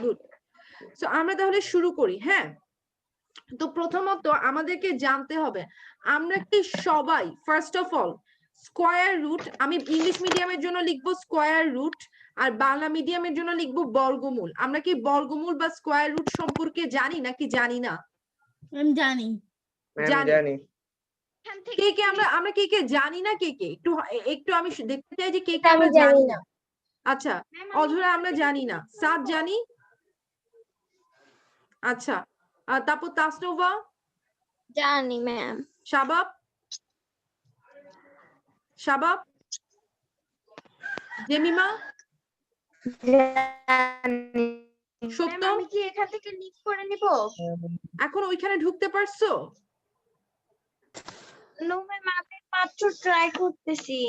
Good. So আমরা তাহলে শুরু করি। হ্যাঁ, তো প্রথমত আমাদেরকে জানতে হবে আমরা কি সবাই first of all square root, আমি ইংলিশ মিডিয়ামের জন্য লিখবো স্কয়ার রুট আর বাংলা মিডিয়ামের জন্য লিখবো বর্গমূল। আমরা কি বর্গমূল বা স্কয়ার রুট সম্পর্কে জানি নাকি জানি না? আমি জানি। জানি। কে কে আমরা কে কে জানি না? কে কে একটু একটু আমি দেখতে চাই যে কে কে আমরা জানি না। আচ্ছা, অধরা আমরা জানি না। সাদ জানি। আচ্ছা, তারপর তাসনোভা জানি ম্যাম। শাবাব জেমিমা জানি। সত্যম, আমি কি এখান থেকে লিখ করে নিব? এখন ওইখানে ঢুকতে পারছো? নো ম্যাম, আমি মাত্র ট্রাই করতেছি।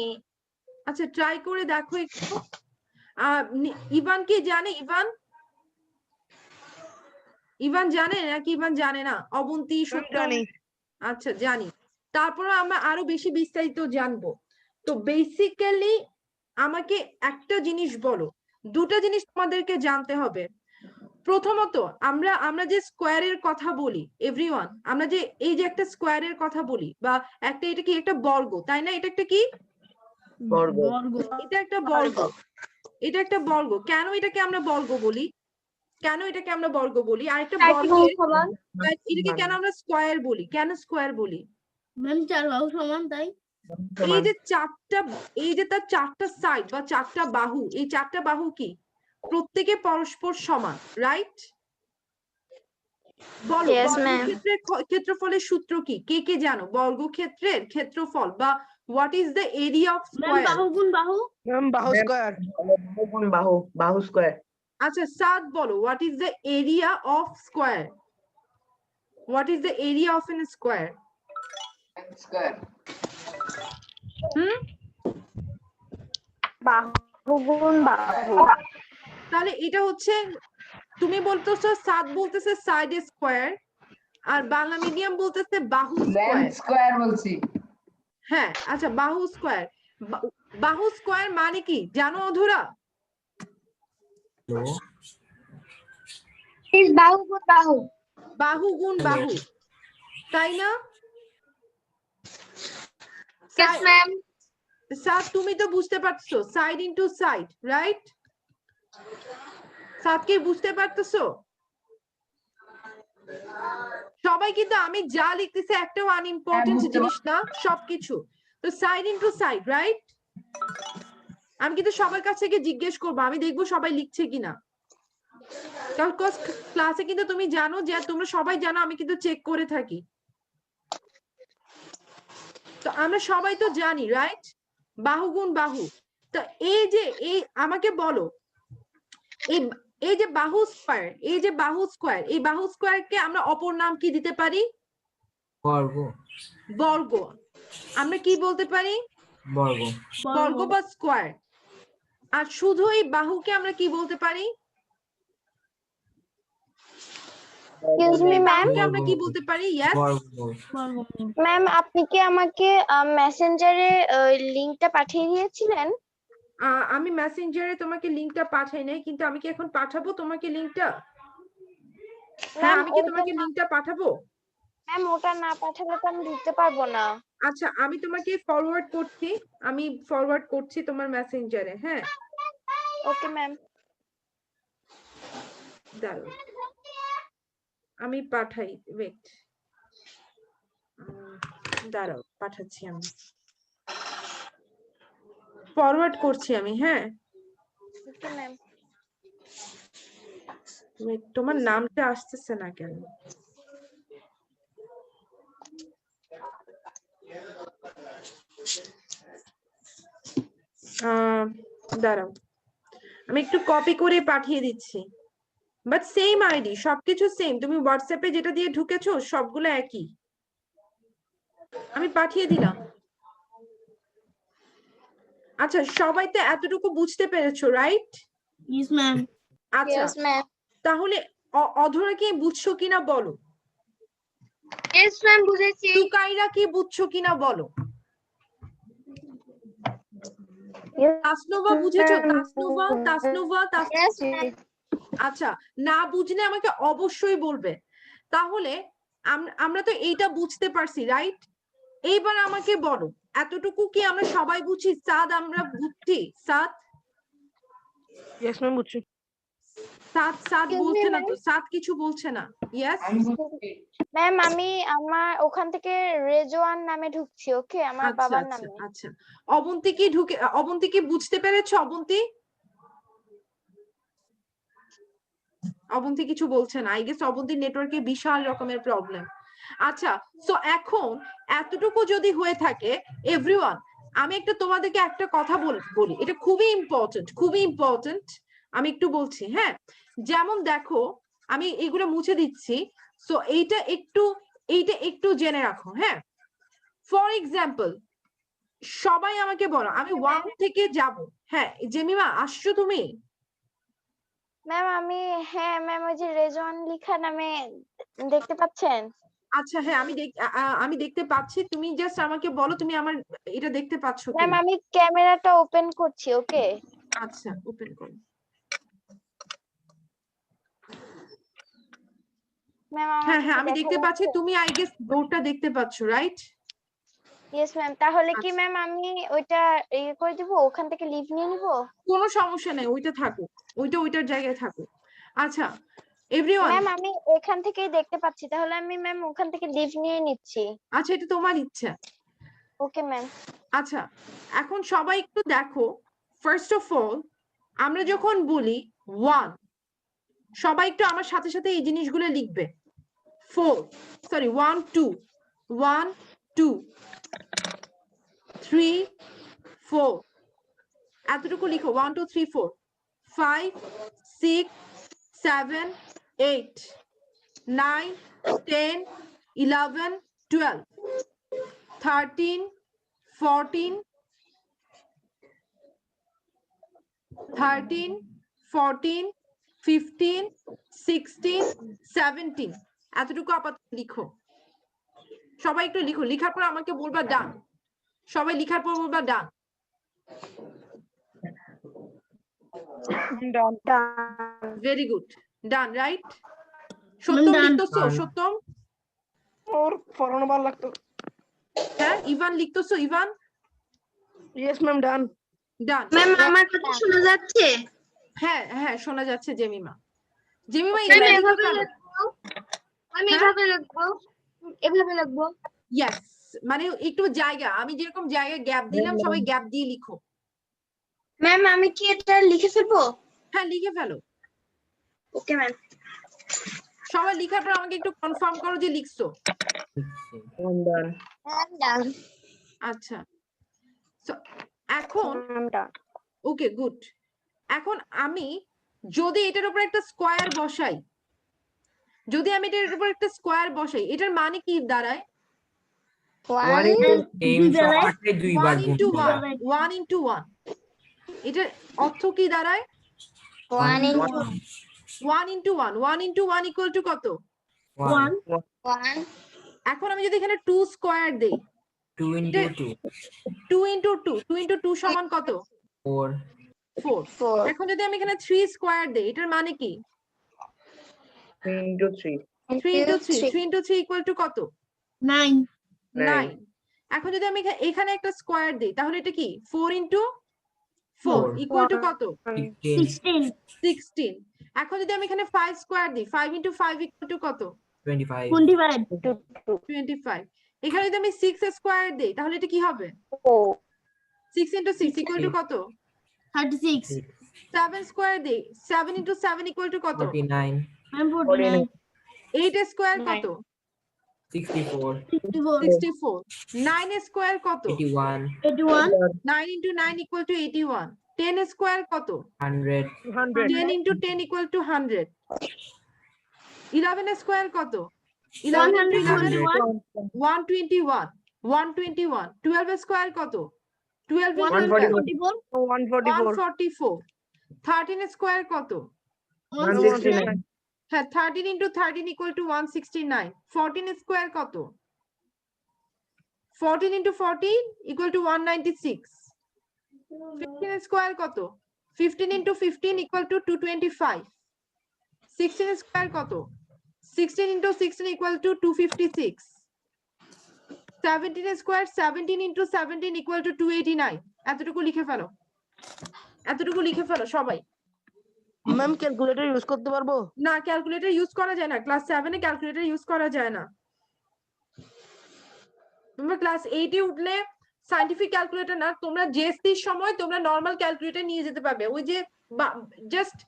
আচ্ছা, ট্রাই করে দেখো একটু। ইভান কি জানে? ইভান জানে নাকি ইভান জানে না? অবন্তী, সত্যম? আচ্ছা, জানি। তারপরে আমরা আরো বেশি বিস্তারিত জানবো। তো বেসিক্যালি আমাকে একটা জিনিস বলো, দুটো জিনিস তোমাদেরকে জানতে হবে। প্রথমত আমরা যে স্কোয়ারের কথা বলি, এভরিওয়ান, আমরা যে এই যে একটা স্কোয়ারের কথা বলি বা একটা, এটা কি একটা বর্গ, তাই না? এটা একটা কি বর্গ। এটা একটা বর্গ, এটা একটা বর্গ। কেন এটাকে আমরা বর্গ বলি? কেন এটাকে আমরা বর্গ বলি? আর একটা বর্গের এটাকে কেন আমরা স্কোয়ার বলি? কেন স্কোয়ার বলি? ম্যাম 4 বাহু সমান তাই। এই যে চারটা, এই যে তার চারটা সাইড বা চারটা বাহু, এই চারটা বাহু কি প্রত্যেকে পরস্পর সমান, রাইট? বলো, বর্গক্ষেত্রের ক্ষেত্রফলের সূত্র কি? কে কে জানো বর্গক্ষেত্রের ক্ষেত্রফল বা what is the area of ma'am square? বাহু গুণ বাহু। ম্যাম বাহু স্কয়ার। বাহু স্কয়ার। আচ্ছা, সাদ বলো, what is the area of square? What is the area of N square? Square. বাহু গুণ বাহু। তাহলে এটা হচ্ছে, তুমি বলতেছো, সাদ বলতেছে সাইড স্কয়ার, আর বাংলা মিডিয়াম বলতেছে বাহু স্কয়ার। স্কয়ার বলছি। হ্যাঁ, আচ্ছা, বাহু স্কয়ার। বাহু স্কয়ার মানে কি জানো অধরা? বাহু গুণ বাহু। বাহু গুণ বাহু, তাই না? Yes, ma'am. সাদ তুমি তো বুঝতে পারছো, সাইড ইনটু সাইড, রাইট? সাদ কি বুঝতে পারতেছো? সবাই কিন্তু আমি যা লিখতেছি একটাও আনইম্পর্টেন্ট জিনিস না, সবকিছু। তো সাইড ইনটু সাইড, রাইট? আমি কিন্তু সবার কাছ থেকে জিজ্ঞেস করবো, আমি দেখবো সবাই লিখছে কিনা। কারণ ক্লাসে কিন্তু তুমি জানো যে, তোমরা সবাই জানো আমি কিন্তু চেক করে থাকি। তো আমরা সবাই তো জানি, রাইট? বাহু গুণ বাহু। তো এই যে, এই আমাকে বলো, এই যে বাহু স্কয়ার, এই যে বাহু স্কয়ার, এই বাহু স্কয়ারকে আমরা অপর নাম কি দিতে পারি? বর্গ। বর্গ। আমরা কি বলতে পারি? বর্গ। বর্গ বা স্কয়ার। আর শুধু এই বাহুকে আমরা কি বলতে পারি? Excuse me, ma'am. আমরা কি বলতে পারি? ইয়েস, ম্যাম, আপনি কি আমাকে মেসেঞ্জারে লিংকটা পাঠিয়ে দিয়েছিলেন? আমি মেসেঞ্জারে তোমাকে লিংকটা পাঠাই নাই, কিন্তু আমি কি এখন পাঠাবো তোমাকে লিংকটা? হ্যাঁ, আমি কি তোমাকে লিংকটা পাঠাবো? ম্যাম, ওটা না পাঠালে তো আমি ঢুকতে পারবো না। আচ্ছা, আমি তোমাকে ফরওয়ার্ড করছি, আমি ফরওয়ার্ড করছি তোমার মেসেঞ্জারে। হ্যাঁ, ওকে ম্যাম। দাঁড়াও, আমি পাঠাই, ওয়েট, দাঁড়াও, পাঠাচ্ছি, আমি ফরওয়ার্ড করছি আমি। হ্যাঁ, ওকে ম্যাম। তোমার নামটা আসতেছে না কেন? দাঁড়াও, আমি একটু কপি করে পাঠিয়ে দিচ্ছি। বাট সেম আইডি, সবকিছু সেম। তুমি হোয়াটসঅ্যাপে যেটা দিয়ে ঢুকেছো সবগুলো একই। আমি পাঠিয়ে দিলাম। আচ্ছা, সবাই তো এতটুকু বুঝতে পেরেছো, রাইট? Yes ma'am. আচ্ছা, Yes, ma'am. তাহলে অধরা কি বুঝছো কিনা বলো? Yes, ma'am, বুঝেছি। টুকাইরা কি বুঝছো কিনা বলো? তাসনুভা বুঝেছো? Tasnuva, Yes, ma'am. আচ্ছা, না বুঝলে আমাকে অবশ্যই বলবে। তাহলে আমরা তো এইটা বুঝতে পারছি, রাইট? এইবার আমাকে বলো, এতটুকু কি আমরা সবাই বুঝি? সাদ আমরা বুঝছি? সাদ ইয়েস ম্যাম বুঝছি। সাদ Excuse me, বলছে না ma'am? তো, সাদ কিছু বলছে না। ইয়েস ম্যাম আমি আমার ওখান থেকে রেজওয়ান নামে ঢুকছি, ওকে, আমার আচ্ছা বাবার আচ্ছা নামে। আচ্ছা। অবন্তী কি বুঝতে পেরেছো? অবন্তী কিছু বলছে না। আই গেস অবন্তীর নেটওয়ার্কে বিশাল রকমের প্রবলেম। আচ্ছা, সো এখন এতটুকু যদি হয়ে থাকে এভরিওয়ান, আমি একটু তোমাদেরকে একটা কথা বলি, এটা খুবই ইম্পর্টেন্ট। আমি একটু বলছি, হ্যাঁ? যেমন দেখো, আমি এগুলো মুছে দিচ্ছি, সো এইটা একটু জেনে রাখো, হ্যাঁ? ফর এক্সাম্পল, সবাই আমাকে বলো, আমি 1 থেকে যাব। হ্যাঁ, জেমিমা আসছো তুমি? ম্যাম আমি, হ্যাঁ ম্যাম, ওই যে রেজওয়ান লিখা নামে দেখতে পাচ্ছেন? আচ্ছা, হ্যাঁ, আমি দেখতে পাচ্ছি। তুমি জাস্ট আমাকে বলো তুমি আমার এটা দেখতে পাচ্ছ ম্যাম কিনা। আমি ক্যামেরাটা ওপেন করছি, ওকে? আচ্ছা, ওপেন করো। ম্যাম আমার হ্যাঁ, কিছু আমি দেখা দেখতে পাচ্ছি। যাচ্ছে? তুমি আই গেস বোর্ডটা দেখতে পাচ্ছ, রাইট? ইয়েস ম্যাম, তাহলে কি আচ্ছা, ম্যাম আমি ওইটা ইয়ে করে দিব, ওখান থেকে লিভ নিয়ে নিব? কোনো সমস্যা নেই, ওইটা থাকুক, ওইটার জায়গায় থাকুক। আচ্ছা এভরিওয়ান, ম্যাম আমি এখান থেকেই দেখতে পাচ্ছি, তাহলে আমি ম্যাম ওখান থেকে লিভ নিয়ে নিচ্ছি। আচ্ছা, এটা তোমার ইচ্ছা। Okay ma'am. আচ্ছা, এখন সবাই একটু দেখো, ফার্স্ট অফ অল আমরা যখন বলি 1, সবাই একটু আমার সাথে সাথে এই জিনিসগুলো লিখবে। 1 2 1 2 3 4, এতটুকু লিখো। 1 2 3 4 5 6 7 8 9 10 11 12 13 14 13 14 15 16 17, এতটুকু আপাতত লিখো। সবাই একটু লিখো, লিখার পর আমাকে বলবা ডান। সবাই লিখার পর বলবা ডান। ভেরি গুড, ডান, রাইট? সত্যম done. লিখতেছো? সত্যম? ওর পড়ানো ভালো লাগতো। হ্যাঁ, ইভান লিখতেছো? ইভান ইয়েস ম্যাম ডান। ডান। ম্যাম আমার কথা শোনা যাচ্ছে? হ্যাঁ হ্যাঁ, শোনা যাচ্ছে। জেমিমা ম্যাম এদিকে এভাবে কেন? লিখবো? আমি হ্যাঁ? এভাবে লিখবো? ইয়েস, মানে একটু জায়গা, আমি যেরকম জায়গায় গ্যাপ দিলাম, সবাই গ্যাপ দিয়ে লিখো। ম্যাম আমি কি এটা লিখে ফেলবো? হ্যাঁ, লিখে ফেলো। Okay ma'am. সবাই লিখার পর আমাকে একটু কনফার্ম করো যে লিখছো। ডান। আচ্ছা, সো এখন ডান। ওকে, গুড। এখন আমি যদি এটার উপর একটা স্কোয়ার বসাই, এটার মানে কি দাঁড়ায়? 1 into 1 into 1। এটার অর্থ কি দাঁড়ায়? 1 1 into 1 1 into 1 equal to কত? 1 এখন আমি যদি এখানে 2 স্কোয়ার দেই, 2 into 2 2 into 2 2 into 2 সমান কত? 4 4। এখন যদি আমি এখানে 3 স্কোয়ার দেই, এটার মানে কি? 3 into 3 3 into 3 3 into 3 equal to কত? 9 9। এখন যদি আমি এখানে একটা স্কোয়ার দেই, তাহলে এটা কি? 4 into 4 equal to কত? 16 16। এখন যদি আমি এখানে 5 স্কোয়ার দিই, 5 into 5 equal to কত? 25 25। এখানে যদি আমি 6 স্কোয়ার দেই, তাহলে এটা কি হবে? 6 into 6 equal to কত? 36 7 স্কোয়ার দেই, 7 into 7 equal to কত? 49 ম্যাম 49 8 স্কোয়ার কত? 64 64। 9 স্কোয়ার কত? 81 9 into 9 equal to 81। 10 স্কোয়ার কত? 100 10 into 10 equal to 100। 11 স্কোয়ার কত? 11 into 11 121। 121। 12 স্কোয়ার কত? 12 into 12 144। 13 স্কোয়ার কত? 169 হ্যাঁ, 13 into 13 equal to 169। 14 স্কোয়ার কত? 14 into 14 equal to 196। 15 স্কোয়ার কত? 15 into 15 equal to 225। 16 স্কয়ার কত? 16 into 16 equal to 256. 17 square 17 into 17 equal to 289. এতটুকু লিখে ফেলো, এতটুকু লিখে ফেলো সবাই। ম্যাম ক্যালকুলেটর ইউজ করতে পারবো? না, ক্যালকুলেটর ইউজ করা যায় না, ক্লাস 7 এ ক্যালকুলেটর ইউজ করা যায় না। তোমরা ক্লাস 8 এ উঠলে সায়েন্টিফিক ক্যালকুলেটর না, তোমরা জেএসসি এর সময় তোমরা নরমাল ক্যালকুলেটর নিয়ে যেতে পারবে। ওই যে জাস্ট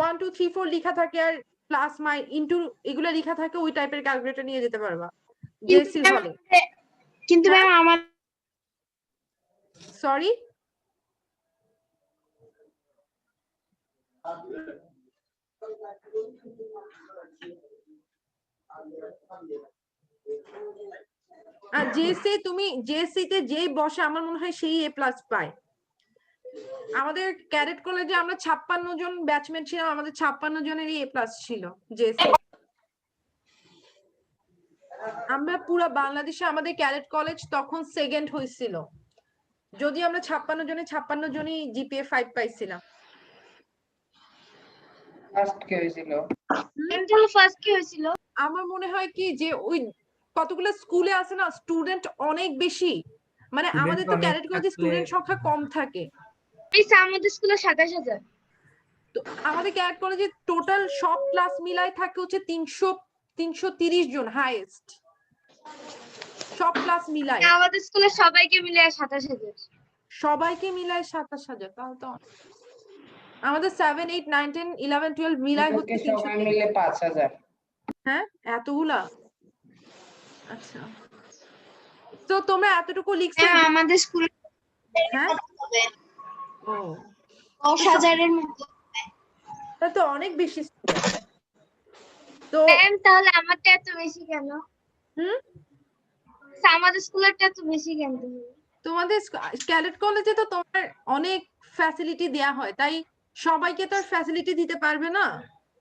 1 2 3 4 লেখা থাকে আর প্লাস মাই ইনটু এগুলা লেখা থাকে, ওই টাইপের ক্যালকুলেটর নিয়ে যেতে পারবা জেএসসি হলে। কিন্তু ম্যাম আমার সরি, আর জেএসসি তুমি জেএসসি তে যেই বসে আমার মনে হয় সেই এ প্লাস পায়। আমাদের ক্যাডেট কলেজে আমরা 56 জন ব্যাচমেট ছিলাম, আমাদের 56 জনেরই এ প্লাস ছিল জেএসসি। আমরা পুরো বাংলাদেশে আমাদের ক্যাডেট কলেজ তখন সেকেন্ড হয়েছিল, যদি আমরা 56 জনই জিপিএ 5 পাইছিলাম। ফার্স্ট কে হয়েছিল? ফার্স্ট কি হয়েছিল? আমার মনে হয় কি যে ওই কতগুলো স্কুলে আছে না, স্টুডেন্ট অনেক বেশি, মানে Student আমাদের তো অনেক ক্যাডেট কলেজে থাকলে- স্টুডেন্ট সংখ্যা কম থাকে। আমাদের স্কুলে 27,000। তো আমাদের ক্যাডেট কলেজে টোটাল সব ক্লাস মিলাই থাকে হচ্ছে 330 জন হাইয়েস্ট, সব ক্লাস মিলাই। আমাদের স্কুলে সবাইকে মিলে 27,000। সবাইকে মিলাই 27,000, তাহলে তো আমাদের 7 8 9 10 11 12 মিলাই হচ্ছে 300 মিলে 5,000। হ্যাঁ এতগুলা, আচ্ছা। তো তোমরা এতটুকু লিখছো? আমাদের স্কুলে হ্যাঁ, ও 10,000-এর মতো। তা তো অনেক বেশি student। তো ম্যাম তাহলে আমারটা এত বেশি কেন? হুম, আমাদের স্কুলেরটা এত বেশি কেন? তোমাদের ক্যাডেট কলেজে তো তোমার অনেক ফ্যাসিলিটি দেয়া হয়, তাই সবাইকে তো আর ফ্যাসিলিটি দিতে পারবে না,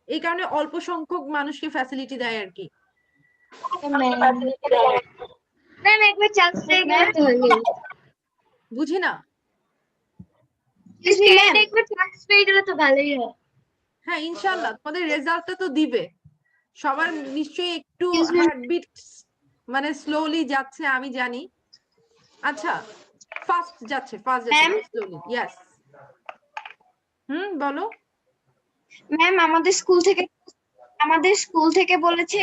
এই কারণে অল্প সংখ্যক মানুষকে ফ্যাসিলিটি দেয় আর কি। ম্যাম একবার চান্স পেয়ে গেলে তো হলো। বুঝি না। একবার চান্স পেয়ে গেলে তো ভালোই হয়। হ্যাঁ ইনশাআল্লাহ তোমাদের রেজাল্টটা তো দিবে, সবার নিশ্চয়ই একটু Excuse me? হার্টবিট মানে স্লোলি যাচ্ছে আমি জানি। আচ্ছা ফাস্ট যাচ্ছে Ma'am? Slowly, yes. বলো। ম্যাম আমাদের স্কুল থেকে বলেছে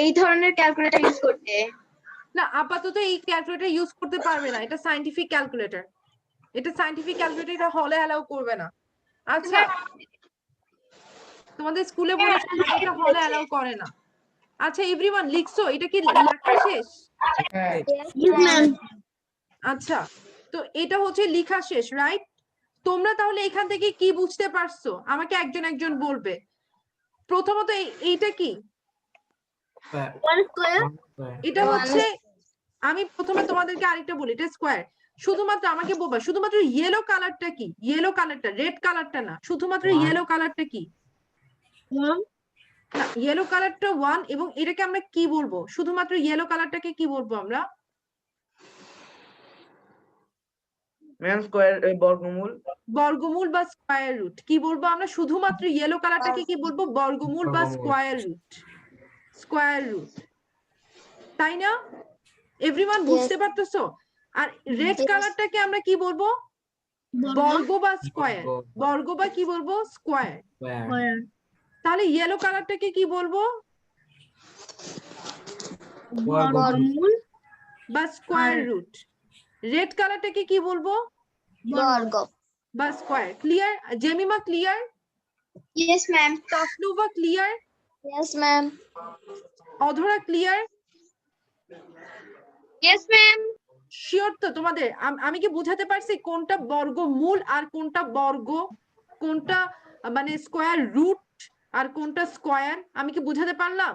এই ধরনের ক্যালকুলেটর ইউজ করতে। না আপাতত এই ক্যালকুলেটর ইউজ করতে পারবে না, এটা সায়েন্টিফিক ক্যালকুলেটর, এটা সায়েন্টিফিক ক্যালকুলেটর, এটা হলে অ্যালাউ করবে না। আচ্ছা তোমাদের স্কুলে বলেছে এটা হলে অ্যালাউ করে না। আচ্ছা এভরিওয়ান লিখছো, এটা কি লেখা শেষ? হ্যাঁ আচ্ছা তো এটা হচ্ছে লেখা শেষ, রাইট? তোমরা তাহলে এখান থেকে কি বুঝতে পারছো আমাকে একজন একজন বলবে। প্রথমত এইটা কি? এটা হচ্ছে, আমি প্রথমে তোমাদেরকে আরেকটা বলি, এটা স্কয়ার। শুধুমাত্র আমাকে বলবা শুধুমাত্র ইয়েলো কালারটা কি, ইয়েলো কালারটা, রেড কালারটা না, শুধুমাত্র ইয়েলো কালারটা কি? না ইয়েলো কালারটা 1, এবং এটাকে আমরা কি বলবো? শুধুমাত্র ইয়েলো কালারটাকে কি বলবো আমরা? ম্যাম স্কয়ার বর্গমূল। বর্গমূল বা স্কয়ার রুট কি বলবো আমরা? শুধুমাত্র ইয়েলো কালারটাকে কি বলবো? বর্গমূল বা স্কয়ার রুট, স্কয়ার রুট, তাই না? এভরিওয়ান বুঝতে পারতেছো? আর রেড কালারটাকে আমরা কি বলবো? বর্গ বা স্কয়ার, বর্গ বা কি বলবো? স্কয়ার। তাহলে ইয়েলো কালারটাকে কি বলবো? বর্গমূল বা স্কয়ার রুট। রেড কালারটাকে কি বলবো? বর্গ। বা square. Clear? Jemimah clear? Yes ma'am. Tasnuva clear? Yes ma'am. অধরা ক্লিয়ার? Yes ma'am. শিওর তো তোমাদের? আমি কি বুঝাতে পারছি কোনটা বর্গমূল আর কোনটা বর্গ, কোনটা মানে স্কয়ার রুট আর কোনটা স্কয়ার? আমি কি বুঝাতে পারলাম?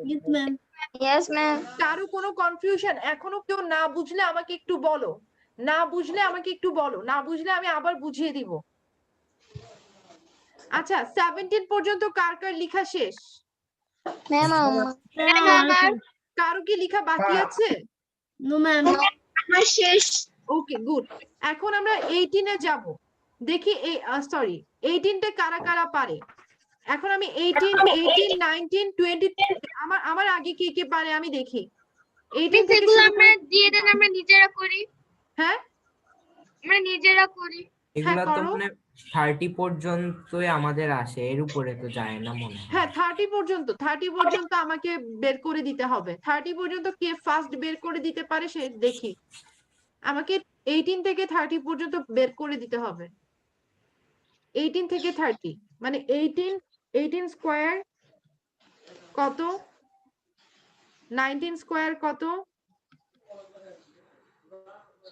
Yes ma'am. Yes ma'am. কারো কোনো কনফিউশন এখনো কেউ না বুঝলে আমাকে একটু বলো, না বুঝলে আমাকে একটু বলো, না বুঝলে আমি আবার বুঝিয়ে দিব। আচ্ছা 17 পর্যন্ত কার কার লেখা শেষ? ম্যাম আমার কারো কি লেখা বাকি আছে? নো ম্যাম আমার শেষ। Okay good. এখন আমরা 18 এ যাব, দেখি এই সরি 18 টা কারা কারা পারে। এখন আমি 18 19 20 আমার আগে কি কি পারে আমি দেখি 18 থেকে সেগুলো শুরু আমরা করে দিয়ে দেন, আমরা নিজেরা করি, হ্যাঁ আমরা নিজেরা করি। এগুলা তো করো। মানে 30 পর্যন্তই আমাদের আসে, এর উপরে তো যায় না মনে হয়। হ্যাঁ 30 পর্যন্ত আমাকে বের করে দিতে হবে। 30 পর্যন্ত কে ফার্স্ট বের করে দিতে পারে সে দেখি। আমাকে 18 থেকে 30 পর্যন্ত বের করে দিতে হবে। 18 থেকে 30 মানে 18 স্কয়ার কত, 19 স্কয়ার কত?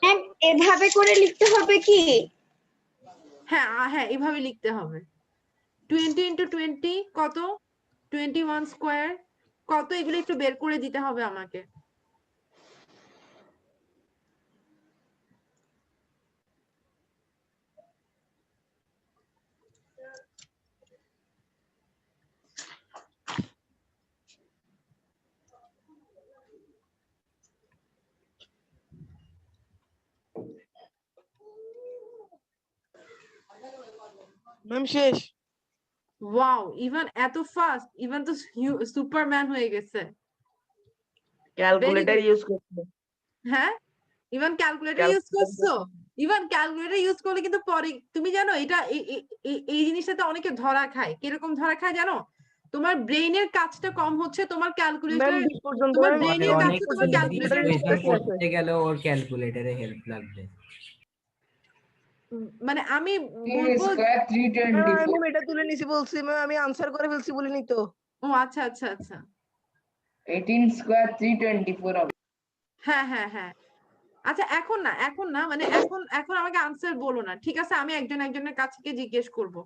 ম্যাম এভাবে করে লিখতে হবে কি? হ্যাঁ হ্যাঁ এভাবে লিখতে হবে। 20 ইন্টু 20 কত, 21 স্কয়ার কত, এগুলো একটু বের করে দিতে হবে আমাকে। ম্যাম শেষ। ওয়াও ইভান এত ফাস্ট, ইভান তো সুপারম্যান হয়ে গেছে। ক্যালকুলেটর ইউজ করতে। হ্যাঁ ইভান ক্যালকুলেটর ইউজ করছো? ইভান ক্যালকুলেটর ইউজ করলে কিন্তু পরে তুমি জানো এটা এই জিনিসটাতে অনেকে ধরা খায়। কিরকম ধরা খায় জানো? তোমার ব্রেইনের কাজটা কম হচ্ছে, তোমার ক্যালকুলেটর ম্যাম 20 পর্যন্ত তোমার ম্যাম, মানে ব্রেইনের অনেক কাছে তোমার ইজি ক্যালকুলেটর ইকুয়েশন করতেছে। করতে গেলে ওর ক্যালকুলেটরে হেল্প লাগবে। মানে আমি বলবো ম্যাম এটা তুলে নিছি বলছি ম্যাম, আমি আনসার করে ফেলছি বলিনি তো। ও আচ্ছা আচ্ছা আচ্ছা 18 স্কয়ার 324 হবে। হ্যাঁ হ্যাঁ হ্যাঁ আচ্ছা এখন না মানে এখন আমাকে আনসার বলো না, ঠিক আছে? আমি একজনের কাছ থেকে জিজ্ঞেস করব।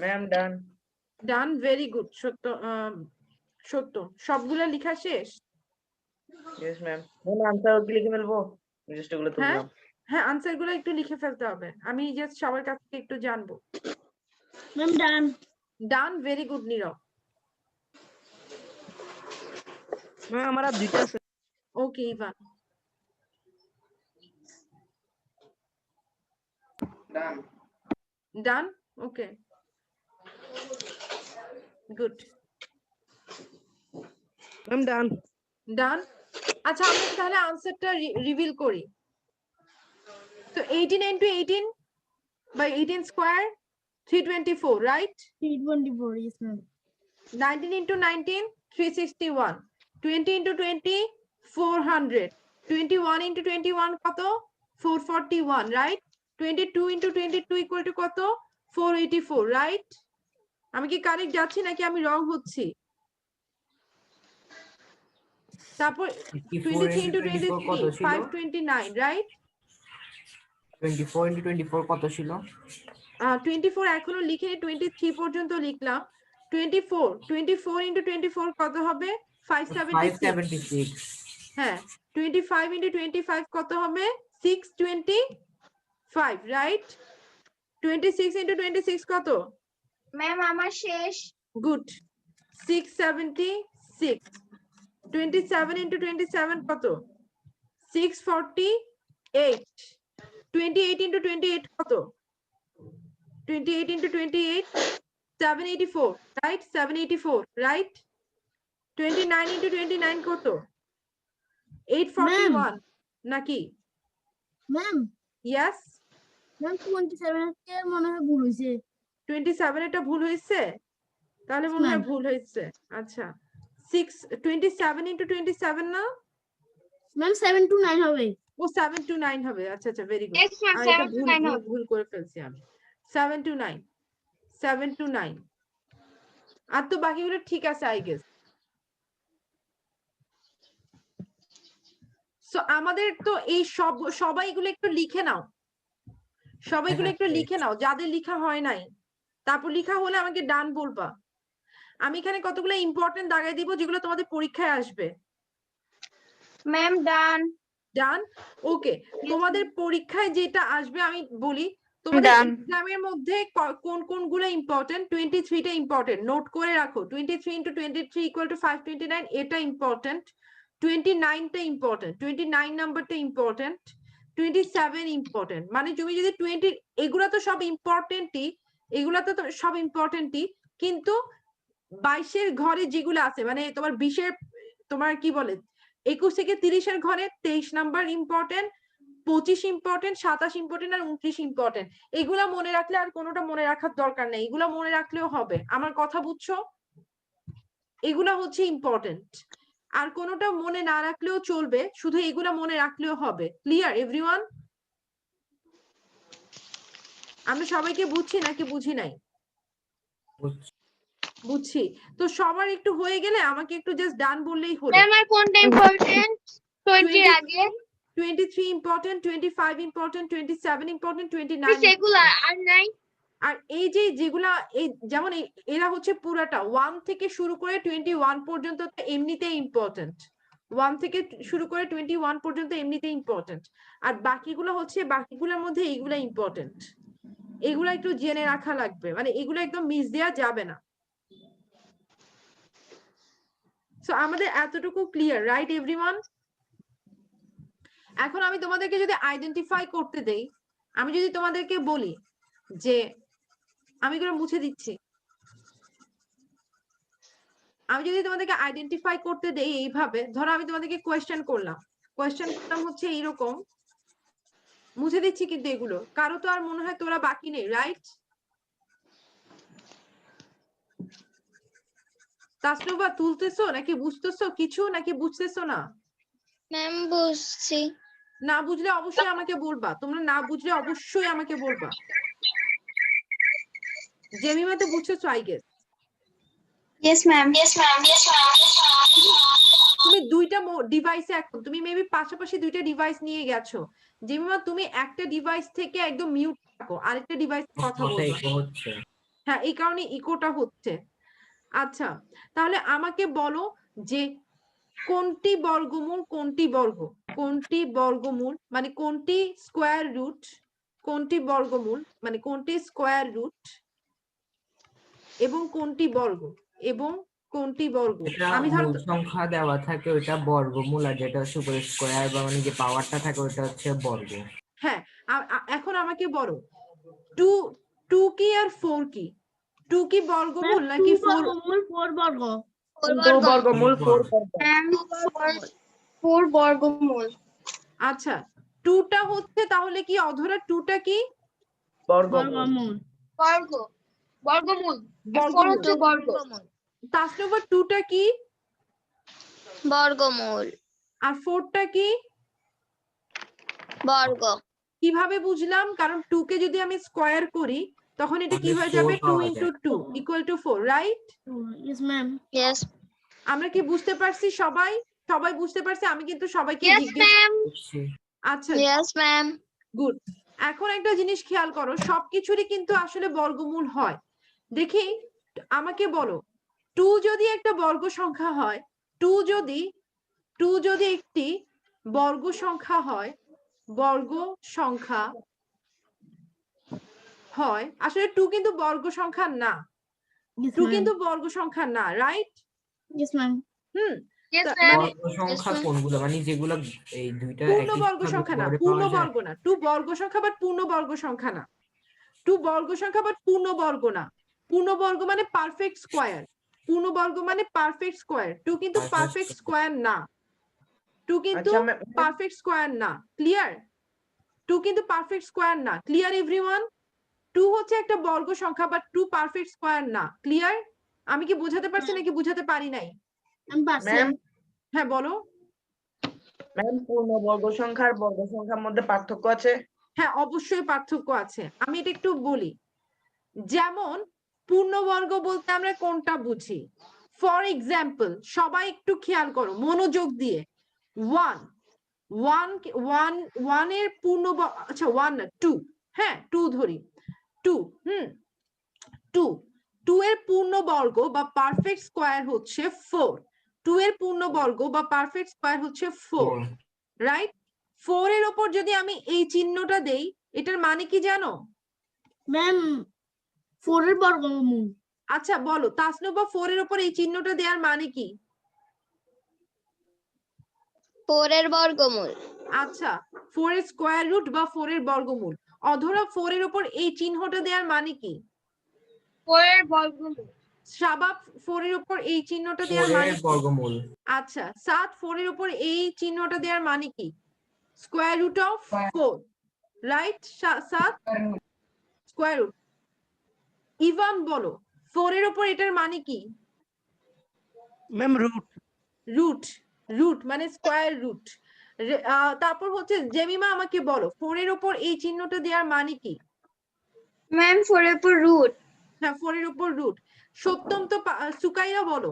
ম্যাম ডান। ডান, ভেরি গুড। সত্য সবগুলা লেখা শেষ? Yes ma'am. ম্যাম আনসার কি লিখে ফেলবো? জাস্ট এগুলো হ্যাঁ তুললাম। হ্যাঁ আনসার গুলো একটু লিখে ফেলতে হবে, আমি জাস্ট সবার কাছ থেকে একটু জানবো। ম্যাম ডান। ডান, ভেরি গুড নীরব। ম্যাম আমার আর দুইটা আছে। ওকে ইভান। ডান। ডান, ওকে গুড। ম্যাম ডান। ডান, আচ্ছা আমরা তাহলে আনসারটা রিভিল করি। তো 18 into 18 by 18 square 324, right? 324, yes ma'am. 19 into 19 361, 20 into 20 400, 21 into 21 কত 441, right? 22 into 22 equal to কত 484, right? আমি কি কারেক্ট যাচ্ছি নাকি আমি রং হচ্ছি? তারপর 23 into 23 529, right? 24 into 24 কত ছিল? 24 এখনো লিখিনি, 23 পর্যন্ত লিখলাম। 24 into 24 কত হবে 576। হ্যাঁ 25 into 25 কত হবে 625, রাইট? 26 into 26 কত? ম্যাম আমার শেষ। গুড, 676। 27 into 27 কত? 648 28 into 28 কত 28 into 28 784 right 784 right 29 into 29 কত 841 নাকি ম্যাম yes ম্যাম 27 এর মনে হয় ভুল হয়েছে 27 এটা ভুল হয়েছে তাহলে মনে হয় ma'am. ভুল হয়েছে আচ্ছা 27 into 27 না ম্যাম 7 to 9 হবে ও 7 to 9 হবে আচ্ছা আচ্ছা ভেরি গুড Yes, ma'am, আর এটা 7 to ভুল 9 ভুল হবে। ভুল করে ফেলছি আমি 7 to 9 7 to 9 আর তো বাকিগুলো ঠিক আছে আই গেস সো আমাদের তো এই সবাইগুলো একটু লিখে নাও সবাইগুলো একটু লিখে নাও যাদের লেখা হয় নাই তারপর লেখা হলে আমাকে ডান বলবা আমি এখানে কতগুলো ইম্পর্টেন্ট দাগাই দিব যেগুলো তোমাদের পরীক্ষায় আসবে ম্যাম ডান ডান ওকে তোমাদের পরীক্ষায় যেটা আসবে আমি বলি তোমাদের Done. এক্সামের মধ্যে কোন কোনগুলো ইম্পর্টেন্ট 23 টা ইম্পর্টেন্ট নোট করে রাখো 23 into 23 equal to 529 এটা ইম্পর্টেন্ট 29 টা ইম্পর্টেন্ট 29 নাম্বারটা ইম্পর্টেন্ট 27 ইম্পর্টেন্ট মানে তুমি যদি 20 এগুলা তো সব ইম্পর্টেন্টই এগুলা তো সব ইম্পর্টেন্টই কিন্তু 22 এর ঘরে যেগুলো আছে মানে তোমার 20 এর তোমার কি বলে 21 থেকে 30 এর ঘরে 23 নাম্বার ইম্পর্টেন্ট 25 ইম্পর্টেন্ট 27 ইম্পর্টেন্ট আর 29 ইম্পর্টেন্ট এগুলা মনে রাখলে আর কোনোটা মনে রাখার দরকার নেই এগুলা মনে রাখলেও হবে আমার কথা বুঝছো এগুলা হচ্ছে ইম্পর্টেন্ট আর কোনোটা মনে না রাখলেও চলবে শুধু এগুলা মনে রাখলেও হবে ক্লিয়ার এভরিওয়ান আমরা সবাইকে বুঝছি নাকি বুঝি নাই বুঝছি তো সবার একটু হয়ে গেলে আমাকে একটু জাস্ট ডান বললেই হলো ম্যাম আর কোনটা ইম্পর্টেন্ট 20 এর আগে 23 ইম্পর্টেন্ট 25 ইম্পর্টেন্ট 27 ইম্পর্টেন্ট 29 সেগুলা আর নাই আর এই যে যেগুলা এই যেমন এরা হচ্ছে পুরাটা 1 থেকে শুরু করে 21 পর্যন্ত তো এমনিতে ইম্পর্টেন্ট 1 থেকে শুরু করে 21 পর্যন্ত এমনিতে ইম্পর্টেন্ট আর বাকিগুলো হচ্ছে বাকিগুলোর মধ্যে এইগুলা ইম্পর্টেন্ট এগুলা একটু জেনে রাখা লাগবে মানে এগুলো একদম মিস দেওয়া যাবে না সো আমাদের এতটুকু ক্লিয়ার রাইট এভরিওয়ান এখন আমি তোমাদেরকে যদি আইডেন্টিফাই করতে দেই আমি যদি তোমাদেরকে বলি যে আমি এগুলো মুছে দিচ্ছি আমি যদি তোমাদেরকে আইডেন্টিফাই করতে দেই এইভাবে ধরো আমি তোমাদেরকে কোয়েশ্চেন করলাম হচ্ছে এইরকম মুছে দিচ্ছি কিন্তু এগুলো কারো তো আর মনে হয় তোরা বাকি নেই রাইট তাসনুবা তুলতেছো নাকি বুঝতেছো কিছু নাকি বুঝতেছো না ম্যাম বুঝছি না বুঝলে অবশ্যই আমাকে বলবা তোমরা না বুঝলে অবশ্যই আমাকে বলবা জেমিমা তো বুঝছো আই গেস ইয়েস ম্যাম তুমি দুইটা ডিভাইসে এখন তুমি মেবি পাশাপাশি দুইটা ডিভাইস নিয়ে গেছো জেমিমা তুমি একটা ডিভাইস থেকে একদম মিউট থাকো আরেকটা ডিভাইসে কথা বলবো হচ্ছে হ্যাঁ এই কারণে ইকোটা হচ্ছে আচ্ছা তাহলে আমাকে বলো যে কোনটি বর্গমূল মানে কোনটি স্কোয়ার রুট কোনটি বর্গমূল মানে কোনটি স্কোয়ার রুট এবং কোনটি বর্গ আমি ধরো মূল সংখ্যা দেওয়া থাকে ওটা বর্গমূল আর যেটা হচ্ছে উপরে স্কয়ার বা মানে যে পাওয়ারটা থাকে ওটা হচ্ছে বর্গ হ্যাঁ এখন আমাকে বলো 2 কি আর 4 কি 2 কি বর্গমূল নাকি 4 বর্গ বর্গমূল 4 4 বর্গমূল আচ্ছা 2টা হচ্ছে তাহলে কি অধরা 2টা কি বর্গমূল বর্গমূল 4 হচ্ছে বর্গ তাসনুবা 2টা কি বর্গমূল আর 4টা কি বর্গ কিভাবে বুঝলাম কারণ 2 কে যদি আমি স্কয়ার করি তখন এটা কি হয়ে যাবে 2 into 2 equal to 4 right yes ma'am yes আমরা কি বুঝতে পারছি সবাই বুঝতে পারছি আমি কিন্তু সবাইকে ইয়েস জিজ্ঞেস ম্যাম আচ্ছা ইয়েস ম্যাম গুড এখন একটা জিনিস খেয়াল করো সবকিছুরই কিন্তু আসলে বর্গমূল হয় দেখি আমাকে বলো 2 যদি একটা বর্গ সংখ্যা হয় 2 যদি একটি বর্গ সংখ্যা হয় আসলে 2 কিন্তু বর্গ সংখ্যা না 2 কিন্তু বর্গ সংখ্যা না রাইট ইয়েস ম্যাম Yes, তা- ma'am. বর্গ সংখ্যা কোনগুলো মানে যেগুলো এই দুইটা পূর্ণবর্গ একই সংখ্যা না, ঘরে পাওয়া পূর্ণবর্গ যায়? না, টু বর্গ সংখ্যা বাট পূর্ণবর্গ সংখ্যা না, টু বর্গ সংখ্যা বাট পূর্ণবর্গ না। পূর্ণবর্গ মানে পারফেক্ট স্কোয়ার, পূর্ণবর্গ মানে পারফেক্ট স্কোয়ার, টু কিন্তু Perfect পারফেক্ট স্কোয়ার না, টু কিন্তু আচ্ছা ম্যাম, পারফেক্ট স্কোয়ার না, ক্লিয়ার? টু কিন্তু পারফেক্ট স্কোয়ার না, ক্লিয়ার এভরিওয়ান? টু হচ্ছে একটা বর্গ সংখ্যা বাট টু পারফেক্ট স্কোয়ার না, ক্লিয়ার? আমি কি বোঝাতে পারছি নাকি বোঝাতে পারি নাই? I'm passing. ম্যাম হ্যাঁ বলো। ম্যাম পূর্ণ বর্গ সংখ্যা আর বর্গ সংখ্যার মধ্যে পার্থক্য আছে? হ্যাঁ অবশ্যই পার্থক্য আছে, আমি এটা একটু বলি। যেমন পূর্ণবর্গ বলতে আমরা কোনটা বুঝি? ফর এক্সাম্পল, সবাই একটু খেয়াল করো মনোযোগ দিয়ে। ওয়ান ওয়ান ওয়ান ওয়ানের পূর্ণ, আচ্ছা ওয়ান না, টু, হ্যাঁ টু ধরি, টু, টু, টু এর পূর্ণবর্গ বা পারফেক্ট স্কোয়ার হচ্ছে ফোর, টু এর পূর্ণবর্গ বা পারফেক্ট স্কোয়ার হচ্ছে ফোর, রাইট? ফোর এর ওপর যদি আমি এই চিহ্নটা দেই, এটার মানে কি জানো? Ma'am, 4 এর বর্গমূল। আচ্ছা বলো তাসনুবা, ফোর এর ওপর এই চিহ্নটা দেওয়ার মানে কি? 4 এর বর্গমূল। আচ্ছা, ফোর এর স্কোয়ার রুট বা ফোর এর বর্গমূল। অধরা, ফোর এর ওপর এই চিহ্নটা দেওয়ার মানে কি? 4 এর বর্গমূল। শাবাব, ফোর এর ওপর এই চিহ্নটা দেওয়ার মানে ফোরের কি? বর্গমূল। আচ্ছা সাত, ফোর এর ওপর এই চিহ্নটা দেওয়ার মানে কি? Square root of four, right? সাত স্কোয়ার রুট। ইভান বলো, ফোর এর ওপর এটার মানে কি? Ma'am root. রুট, রুট মানে স্কোয়ার রুট। তারপর হচ্ছে জেমিমা আমাকে বলো, ফোর এর ওপর এই চিহ্নটা দেওয়ার মানে কি? Ma'am, 4 এর উপর root. হ্যাঁ ফোর এর উপর রুট। সত্যম তো সুকাইরা বলো,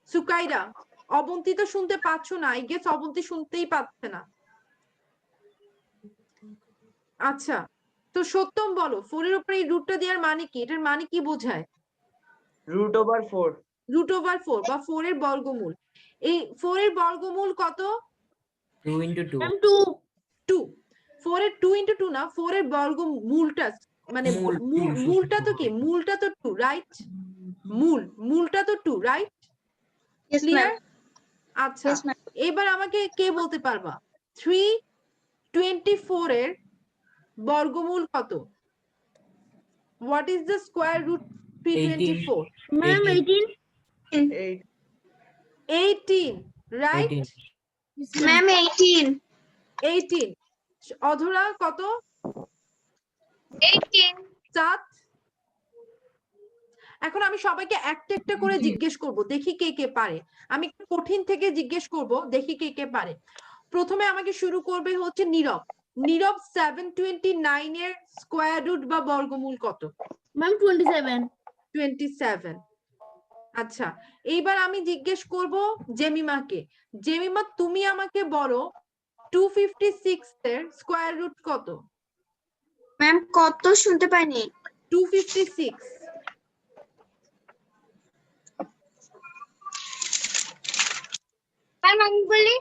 সুকাইরা। অবন্তী তো শুনতে পাচ্ছ না, আই গেস অবন্তী শুনতেই পাচ্ছে না। আচ্ছা, তো সত্যম বলো, ফোর এর উপর এই রুটটা দেওয়ার মানে কি? এটার মানে কি বোঝায়? Root over four. Root over four বা ফোর এর বর্গমূল। এই ফোর এর বর্গমূল কত? 2 into 2 Ma'am, 2. টু। ফোর এর টু ইন্টু টু না, ফোর এর বর্গমূলটা মানে মূল, মূলটা তো কি? মূলটা তো টু, রাইট? মূলটা তো two, right? Yes, clear? ma'am. আচ্ছা Yes, ma'am. এবার আমাকে কে বলতে পারবা 324 এর বর্গমূল কত? What is the square root 324? Ma'am, 18. 18, right? 18 Yes, ma'am, 18. 18। অধরা কত? 18. সাত। এখন আমি সবাইকে একটা একটা করে জিজ্ঞেস করব, দেখি কে কে পারে। আমি একটু কঠিন থেকে জিজ্ঞেস করব, দেখি কে কে পারে। প্রথমে আমাকে শুরু করবে হচ্ছে নীরব। নীরব, 729 এর স্কোয়ার রুট বা বর্গমূল কত? Ma'am, 27. 27। আচ্ছা, এইবার আমি জিজ্ঞেস করব জেমিমাকে। জেমিমা তুমি আমাকে বলো 256 এর স্কোয়ার রুট কত? Ma'am, কত শুনতে পাইনি? 256। Ma'am, আমি বলি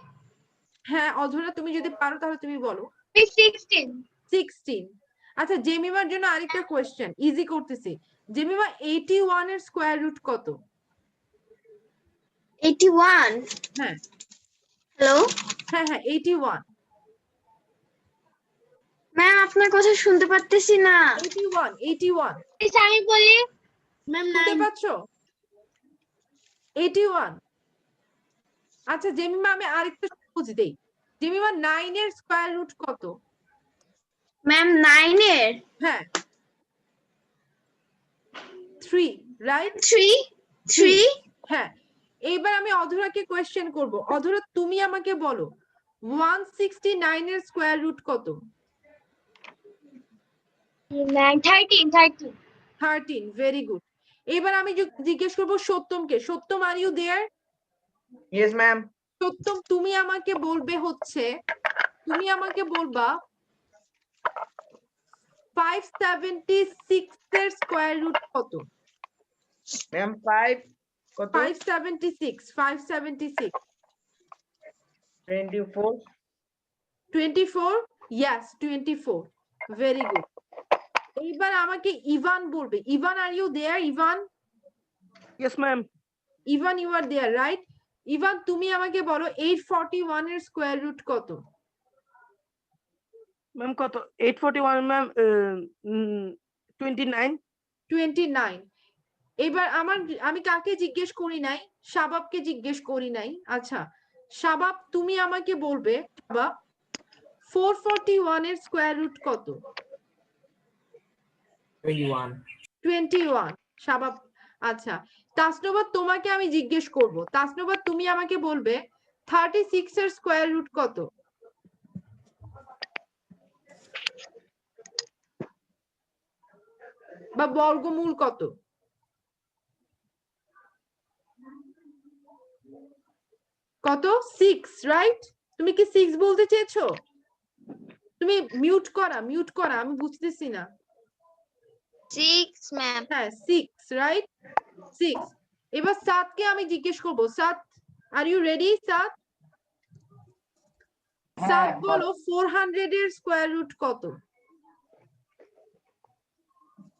হ্যাঁ অধরা, তুমি যদি পারো তাহলে তুমি বলো। 16. 16। আচ্ছা জেমিমার জন্য আরেকটা কোয়েশ্চেন, ইজি করতেছি। জেমিমা 81 এর স্কোয়ার রুট কত? 81. হ্যাঁ হ্যালো হ্যাঁ হ্যাঁ 81। ম্যাম, আপনার কথা শুনতে পারতেছি না। 81 81 আমি বলি ম্যাম, শুনতে 9. পাচ্ছো? 81। আচ্ছা জেমিমা আমি আরেকটা সহজ দেই। জেমিমা 9 এর স্কোয়ার রুট কত? ম্যাম, 9 এর হ্যাঁ 3, রাইট? 3. হ্যাঁ, এইবার আমি অধরাকে কোয়েশ্চেন করব। অধরা তুমি আমাকে বলো 169 এর স্কোয়ার রুট কত? 13. 13, ভেরি গুড। এবার আমি জিজ্ঞেস করব সত্যমকে। Satyam, are you there? Yes ma'am. Satyam তুমি আমাকে বলবে হচ্ছে, তুমি আমাকে বলবা 576 এর স্কোয়ার রুট কত? ম্যাম 5 কত? 576 576 24। 24, yes 24, ভেরি গুড। এইবার আমাকে ইভান বলবে। Ivan, are you there? Ivan? Yes ma'am. Ivan you are there right? Ivan তুমি আমাকে বলো 841 এর স্কোয়ার রুট কত? ম্যাম কত? 841 ম্যাম 29। 29। এবার আমি কাকে জিজ্ঞেস করি নাই? শাবাবকে জিজ্ঞেস করি নাই। আচ্ছা শাবাব তুমি আমাকে বলবে বা 441 এর স্কোয়ার রুট কত? 21। 21 শাবাব। আচ্ছা তাসনুবা তোমাকে আমি জিজ্ঞেস করব, তাসনুবা তুমি আমাকে বলবে 36 এর স্কোয়ার রুট কত? বা বর্গমূল কত? কত? 6 রাইট? তুমি কি 6 বলতে চেয়েছো? তুমি মিউট করা আমি বুঝতেছি না। 6 ম্যাম। হ্যাঁ 6 রাইট? 6। এবার সাতকে আমি জিজ্ঞেস করব, সাত আর ইউ রেডি? সাত সাত বলো 400 এর স্কোয়ার রুট কত?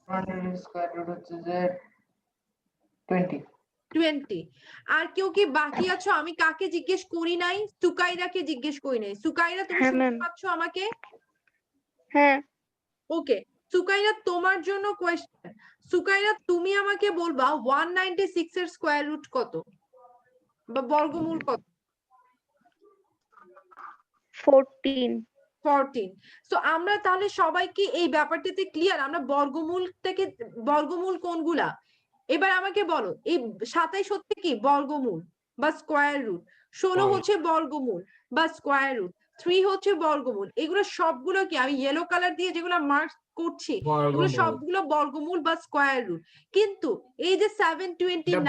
400 স্কয়ার রুট হচ্ছে যে 20। 20। আর কেউ কি বাকি আছো? আমি কাকে জিজ্ঞেস করি নাই? সুকাইরাকে জিজ্ঞেস করি নাই। সুকাইরা তুমি হ্যাঁ, শুনতে ma'am। পাচ্ছ আমাকে? হ্যাঁ ওকে সুকাইরা তোমার জন্য কোয়েশ্চেন। সুকাইরা তুমি আমাকে বলবা 196 এর স্কোয়ার রুট কত বা বর্গমূল কত? 14। 14। সো আমরা তাহলে সবাই কি এই ব্যাপারটাতে ক্লিয়ার? আমরা বর্গমূল কোনগুলা? এবার আমাকে বলো এই 27 হচ্ছে কি বর্গমূল বা স্কোয়ার রুট, 16 হচ্ছে বর্গমূল বা স্কোয়ার রুট, 3 হচ্ছে বর্গমূল। এগুলো সবগুলো কি আমি ইয়েলো কালার দিয়ে যেগুলো মার্ক করছি এগুলো সবগুলো বর্গমূল বা স্কোয়ার রুট। কিন্তু এই যে 729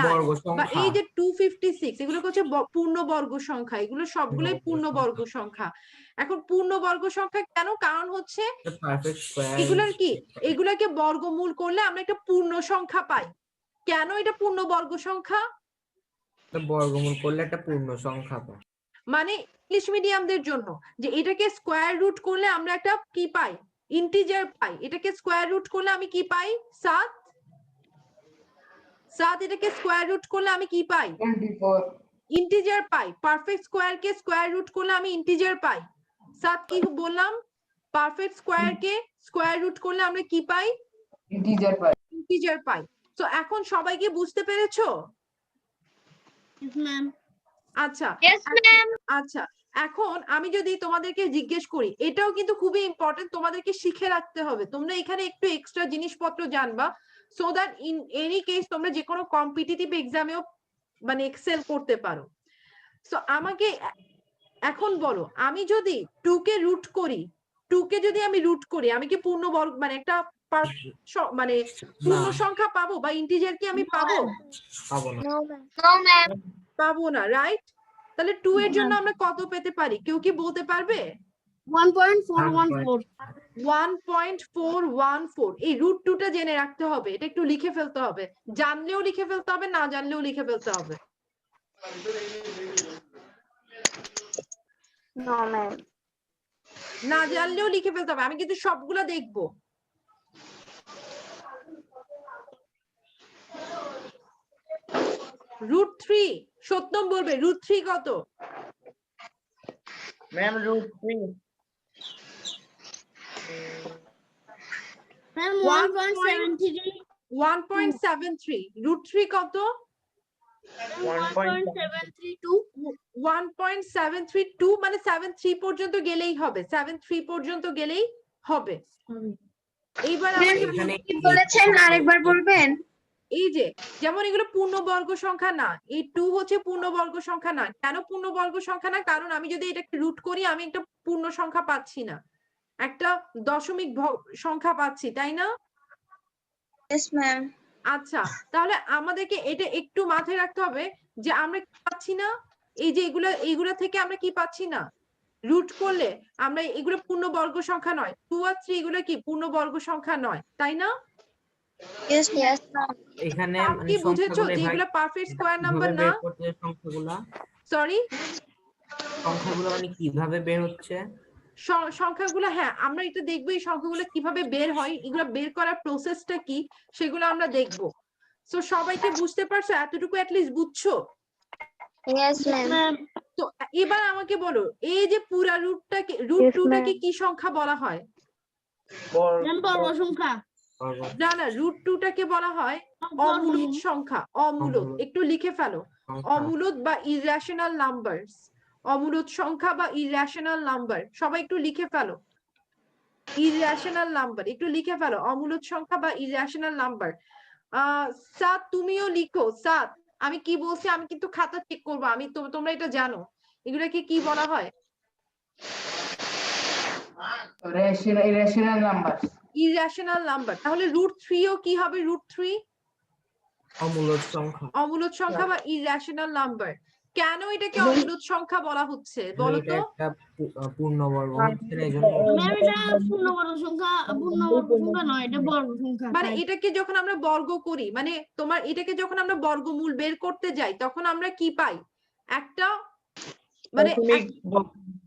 বা এই যে 256 এগুলো হচ্ছে পূর্ণবর্গ সংখ্যা, এগুলো সবগুলোই পূর্ণবর্গ সংখ্যা। এখন পূর্ণবর্গ সংখ্যা কেন? কারণ হচ্ছে এগুলার কি এগুলাকে বর্গমূল করলে আমরা একটা পূর্ণ সংখ্যা পাই। কেন এটা পূর্ণবর্গ সংখ্যা? বর্গমূল করলে একটা পূর্ণ সংখ্যা পাই। মানে ইংলিশ মিডিয়ামদের জন্য যে এটাকে স্কোয়ার রুট করলে আমরা একটা কি পাই? ইন্টিজার পাই। এটাকে স্কোয়ার রুট করলে আমি কি পাই? 7। এটাকে স্কোয়ার রুট করলে আমি কি পাই? 24। ইন্টিজার পাই। পারফেক্ট স্কোয়ার কে স্কোয়ার রুট করলে আমি ইন্টিজার পাই। 7 কি বললাম? পারফেক্ট স্কোয়ার কে স্কোয়ার রুট করলে আমরা কি পাই? ইন্টিজার পাই। ইন্টিজার পাই। তো এখন সবাই কি বুঝতে পেরেছো? ম্যাম। আচ্ছা Yes, ma'am. আচ্ছা এখন আমি যদি তোমাদেরকে জিজ্ঞেস করি, এটাও কিন্তু খুবই ইম্পর্টেন্ট, তোমাদেরকে শিখে রাখতে হবে। তোমরা এখানে একটু এক্সট্রা জিনিসপত্র জানবা so that in any case তোমরা যে কোনো কম্পিটিটিভ এক্সামেও মানে এক্সেল করতে পারো। সো আমাকে এখন বলো আমি যদি 2 কে রুট করি, 2 কে যদি আমি রুট করি আমি কি পূর্ণবর্গ মানে একটা মানে পূর্ণ সংখ্যা পাবো বা ইন্টিজার কি আমি পাবো? পাবো না। No, ma'am. পাবো না রাইট? তাহলে 2 এর জন্য আমরা কত পেতে পারি? কেউ কি বলতে পারবে? 1.414. 1.414। এই রুট 2টা জেনে রাখতে হবে, এটা একটু লিখে ফেলতে হবে, জানলেও লিখে ফেলতে হবে, না জানলেও লিখে ফেলতে হবে। No ma'am. না জানলেও লিখে ফেলতে হবে, আমি কিন্তু সবগুলো দেখবো। রুট 3 সত্যম বলবে রুট 3 কত? Ma'am root 3 Ma'am, 1.73. 1.73। রুট 3 কত? 1.732. 1.732 মানে 73 পর্যন্ত গেলেই হবে, 73 পর্যন্ত গেলেই হবে। এইবার এখানে কি বলেছেন আরেকবার বলবেন? এই যে যেমন এগুলো পূর্ণবর্গ সংখ্যা না, এই 2 হচ্ছে পূর্ণবর্গ সংখ্যা না। কেন পূর্ণবর্গ সংখ্যা না? কারণ আমি যদি এটাকে রুট করি আমি একটা পূর্ণ সংখ্যা পাচ্ছি না, একটা দশমিক সংখ্যা পাচ্ছি, তাই না? Yes, ma'am. আচ্ছা তাহলে আমাদেরকে এটা একটু মাথায় রাখতে হবে যে আমরা কি পাচ্ছি না, এই যে এইগুলা থেকে আমরা কি পাচ্ছি না, রুট করলে আমরা এগুলো পূর্ণবর্গ সংখ্যা নয়। 2 আর 3 এগুলো কি পূর্ণবর্গ সংখ্যা নয়, তাই না? Yes, ma'am. এখানে কি বুঝেছো যে এগুলো পারফেক্ট স্কয়ার নাম্বার না? সরি সংখ্যাগুলো মানে কিভাবে বের হচ্ছে সংখ্যাগুলো? হ্যাঁ আমরা এটা দেখবো এই সংখ্যাগুলো কিভাবে বের হয়, এগুলো বের করার প্রসেসটা কি সেগুলো আমরা দেখবো। সো সবাইকে বুঝতে পারছো? এতটুকু অ্যাটলিস্ট বুঝছো? Yes, ma'am. তো এবার আমাকে বলো, এই যে পুরা রুটটাকে, রুট Yes, টুটাকে ma'am. কি সংখ্যা বলা হয়? সংখ্যা। না না, রুট টুটাকে বলা হয় অমূলদ সংখ্যা। অমূলদ, অমূলদ। একটু লিখে ফেলো। সংখ্যা। অমূলদ বা ইররেশনাল নাম্বারস। অমূলদ সংখ্যা বা ইররেশনাল নাম্বার, সবাই একটু লিখে ফেলো। ইররেশনাল নাম্বার একটু লিখে ফেলো, অমূলদ সংখ্যা বা ইররেশনাল নাম্বার। সাত, তুমিও লিখো। সাত, আমি কি বলছি আমি কিন্তু খাতা চেক করবো, আমি তোমরা এটা জানো। এগুলাকে কি বলা হয়? irrational numbers. Irrational number. তাহলে রুট 3 ও কি হবে? রুট 3 অমূলদ সংখ্যা। অমূলদ সংখ্যা বা ইররেশনাল নাম্বার। কেন এটাকে অমূলদ সংখ্যা বলা হচ্ছে বলো এটা তো? একটা পূর্ণবর্গ হচ্ছে না, এই জন্য মানে এটাকে যখন আমরা বর্গ করি, মানে তোমার এটাকে যখন আমরা বর্গমূল বের করতে যাই, তখন আমরা কি পাই? একটা মানে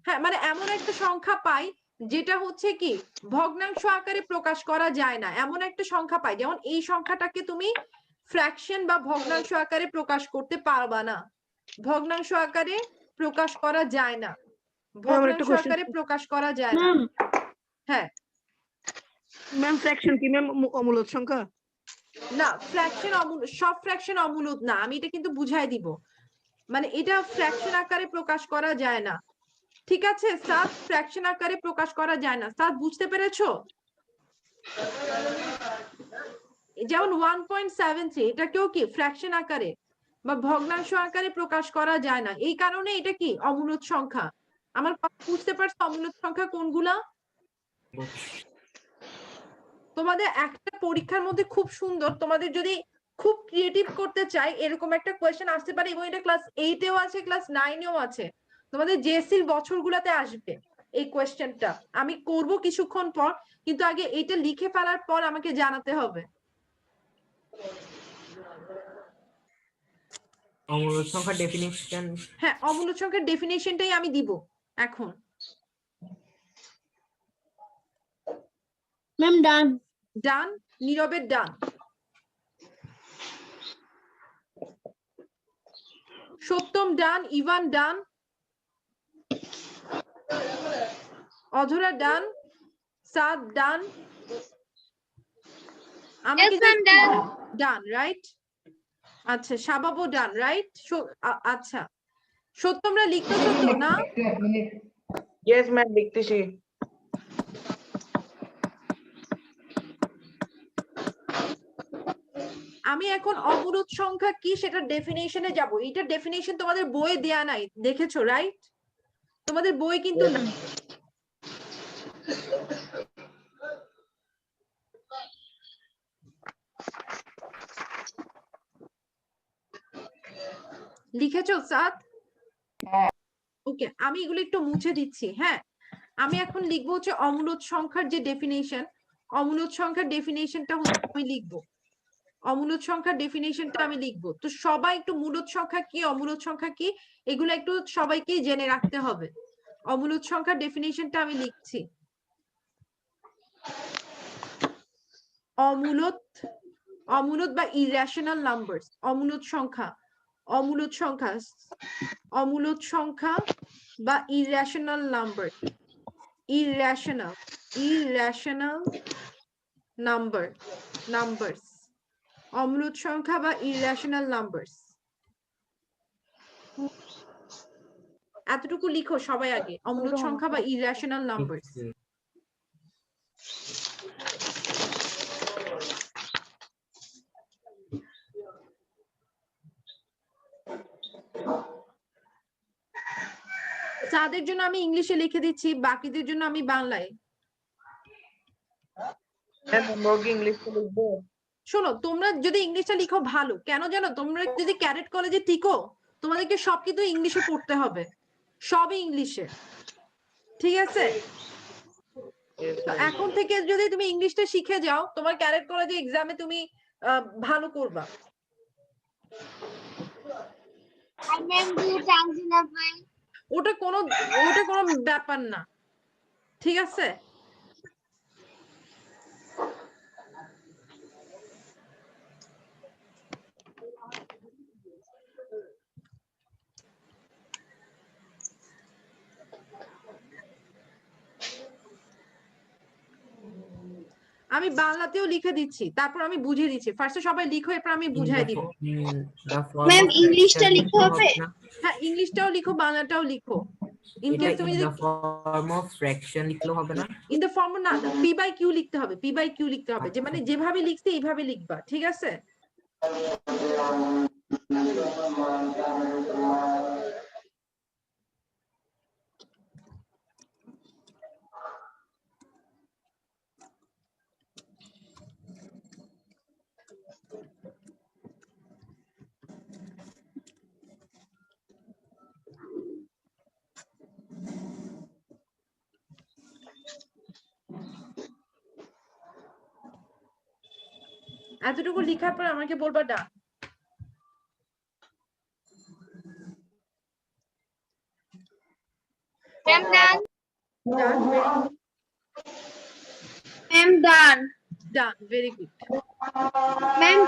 হ্যাঁ, মানে এমন একটা সংখ্যা পাই যেটা হচ্ছে কি ভগ্নাংশ আকারে প্রকাশ করা যায় না, এমন একটা সংখ্যা পাই। যেমন এই সংখ্যাটাকে তুমি ফ্র্যাকশন বা ভগ্নাংশ আকারে প্রকাশ করতে পারবা না, ভগ্নাংশ আকারে প্রকাশ করা যায় না, ভগ্নাংশ আকারে প্রকাশ করা যায় না। হ্যাঁ ম্যাম ফ্র্যাকশন কি ম্যাম অমূলদ সংখ্যা? না, ফ্র্যাকশন অমূলদ, সব ফ্র্যাকশন অমূলদ না, আমি এটা কিন্তু বুঝাই দিব। মানে এটা ফ্র্যাকশন আকারে প্রকাশ করা যায় না, ঠিক আছে? সাত, ফ্র্যাকশন আকারে প্রকাশ করা যায় না। সাত, বুঝতে পেরেছো? যেমন 1.73 এটাকেও কি ফ্র্যাকশন আকারে বা ভগ্নাংশ আকারে প্রকাশ করা যায় না, এই কারণে এটা কি অমূলদ সংখ্যা। আমার কথা বুঝতে পারছো? অমূলদ সংখ্যা কোনগুলা? তোমাদের একটা পরীক্ষার মধ্যে খুব সুন্দর, তোমাদের যদি খুব ক্রিয়েটিভ করতে চাই, এরকম একটা কোয়েশ্চেন আসতে পারে, এবং এটা ক্লাস 8-এও আছে, ক্লাস 9-এও আছে, তোমাদের জেএসসির বছরগুলোতে আসবে এই কোয়েশ্চেনটা। আমি করব কিছুক্ষণ পর, কিন্তু আগে এটা লিখে ফেলার পর আমাকে জানাতে হবে। অমূলদ সংখ্যার ডেফিনিশন। হ্যাঁ, অমূলদ সংখ্যার ডেফিনিশনটাই আমি দিব এখন। ম্যাম ডান। ডান, নীরবের ডান। সত্যম ডান, ইভান ডান, অধরা ডান, সাদ ডান, আমাকে ডান, রাইট? আচ্ছা, শাবাবও ডান, রাইট? আচ্ছা, সত্যমরা লিখতেছো তো না? Yes, ma'am, লিখতেছি। আমি এখন অমূলদ সংখ্যা কি সেটা ডেফিনেশনে যাব। এটা ডেফিনেশন তোমাদের বইয়ে দেয়া নাই, দেখেছো, রাইট? তোমাদের বই কিন্তু না। লিখেছো সাদ? ওকে, আমি এগুলো একটু মুছে দিচ্ছি। হ্যাঁ, আমি এখন লিখবো হচ্ছে অমূলদ সংখ্যার যে ডেফিনেশন, অমূলদ সংখ্যার ডেফিনেশনটা হচ্ছে আমি লিখবো, অমূলদ সংখ্যার ডেফিনেশনটা আমি লিখবো। তো সবাই একটু মূলদ সংখ্যা কি, অমূলদ সংখ্যা কি, এগুলো একটু সবাইকেই জেনে রাখতে হবে। অমূলদ সংখ্যার ডেফিনেশনটা আমি লিখছি। অমূলদ, অমূলদ বা ইররেশনাল নাম্বারস, অমূলদ সংখ্যা, অমূলদ সংখ্যা, অমূলদ সংখ্যা বা irrational number, irrational, irrational number, numbers, অমূলদ সংখ্যা বা irrational numbers। এতটুকু লিখো সবাই আগে, অমূলদ সংখ্যা বা irrational numbers। তাদের জন্য আমি ইংলিশে লিখে দিচ্ছি, বাকিদের জন্য আমি বাংলায়। শোনো, তোমরা যদি ইংলিশটা লিখো ভালো, কেন জানো? তোমরা যদি ক্যাডেট কলেজে টিকো, তোমাদেরকে সব কিন্তু ইংলিশে পড়তে হবে, সবই ইংলিশে, ঠিক আছে? তো এখন থেকে যদি তুমি ইংলিশটা শিখে যাও, তোমার ক্যাডেট কলেজে এক্সামে তুমি ভালো করবা। ওটা কোনো ব্যাপার না, ঠিক আছে? আমি বাংলাতেও লিখে দিচ্ছি, তারপর আমি বুঝিয়ে দিচ্ছি। ফার্স্টে সবাই লিখো, এরপর আমি বুঝাই দিব। ম্যাম ইংলিশটা লিখতে হবে? হ্যাঁ, ইংলিশটাও লিখো, বাংলাটাও লিখো। ইন এটা কেস তুমি ইন যদি দা ফর্ম অফ ফ্র্যাকশন লিখলেও হবে না? ইন দ্য ফর্ম না, পি বাই কিউ লিখতে হবে, পি বাই কিউ লিখতে হবে, যে মানে যেভাবে লিখছি এইভাবে লিখবা, ঠিক আছে? এতটুকু লেখার পর আমাকে বলবা ডান। ম্যাম ডান। ডান, ম্যাম ডান। ডান, ভেরি গুড। ম্যাম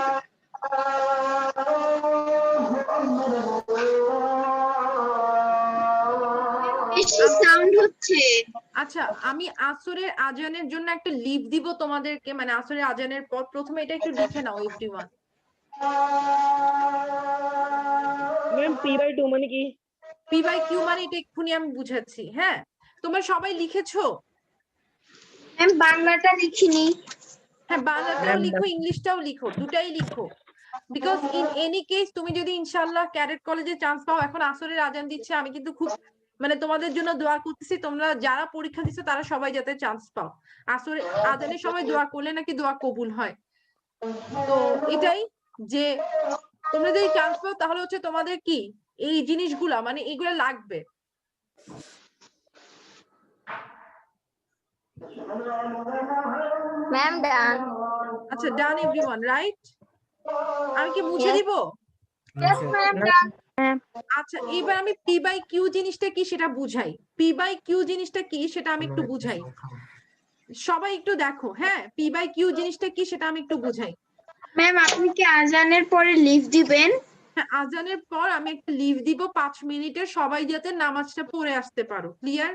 বেশি সাউন্ড হচ্ছে। আচ্ছা, আমি আসরের আজানের জন্য একটা লিভ দিব তোমাদেরকে, মানে আসরের আজানের পর প্রথমে এটা একটু লিখে নাও এভরিওয়ান। ম্যাম P/2 মানে কি? পি বাই কিউ মানে এটা এক্ষুনি আমি বুঝাচ্ছি। হ্যাঁ, তোমরা সবাই লিখেছো? ম্যাম বাংলাটা লিখিনি। হ্যাঁ, বাংলাটাও লিখো, ইংলিশটাও লিখো, দুটাই লিখো। বিকজ ইন এনি কেস তুমি যদি ইনশাআল্লাহ ক্যাডেট কলেজে চান্স পাও, এখন আসরের আজান দিচ্ছে, আমি কিন্তু খুব মানে তোমাদের জন্য দোয়া করতেছি, তোমরা যারা পরীক্ষা দিচ্ছ তারা সবাই যাতে চান্স পাও। আসরের আজানের সময় দোয়া করলে নাকি দোয়া কবুল হয়। তো এটাই, যে তোমরা যদি চান্স পাও তাহলে হচ্ছে তোমাদের কি এই জিনিসগুলা মানে এগুলা লাগবে। ম্যাম ডান। আচ্ছা, ডান এভরিওয়ান, রাইট? আমি কি মুছে দিব? ইয়েস ম্যাম ডান। আচ্ছা, এবার আমি পি বাই কিউ জিনিসটা কি সেটা বুঝাই। পি বাই কিউ জিনিসটা কি সেটা আমি একটু বুঝাই, সবাই একটু দেখো। হ্যাঁ, পি বাই কিউ জিনিসটা কি সেটা আমি একটু বুঝাই। ম্যাম আপনি কি আজানের পরে লিভ দিবেন? হ্যাঁ, আজানের পর আমি একটা লিভ দিব 5 মিনিটের, সবাই যাতে নামাজটা পড়ে আসতে পারো। ক্লিয়ার?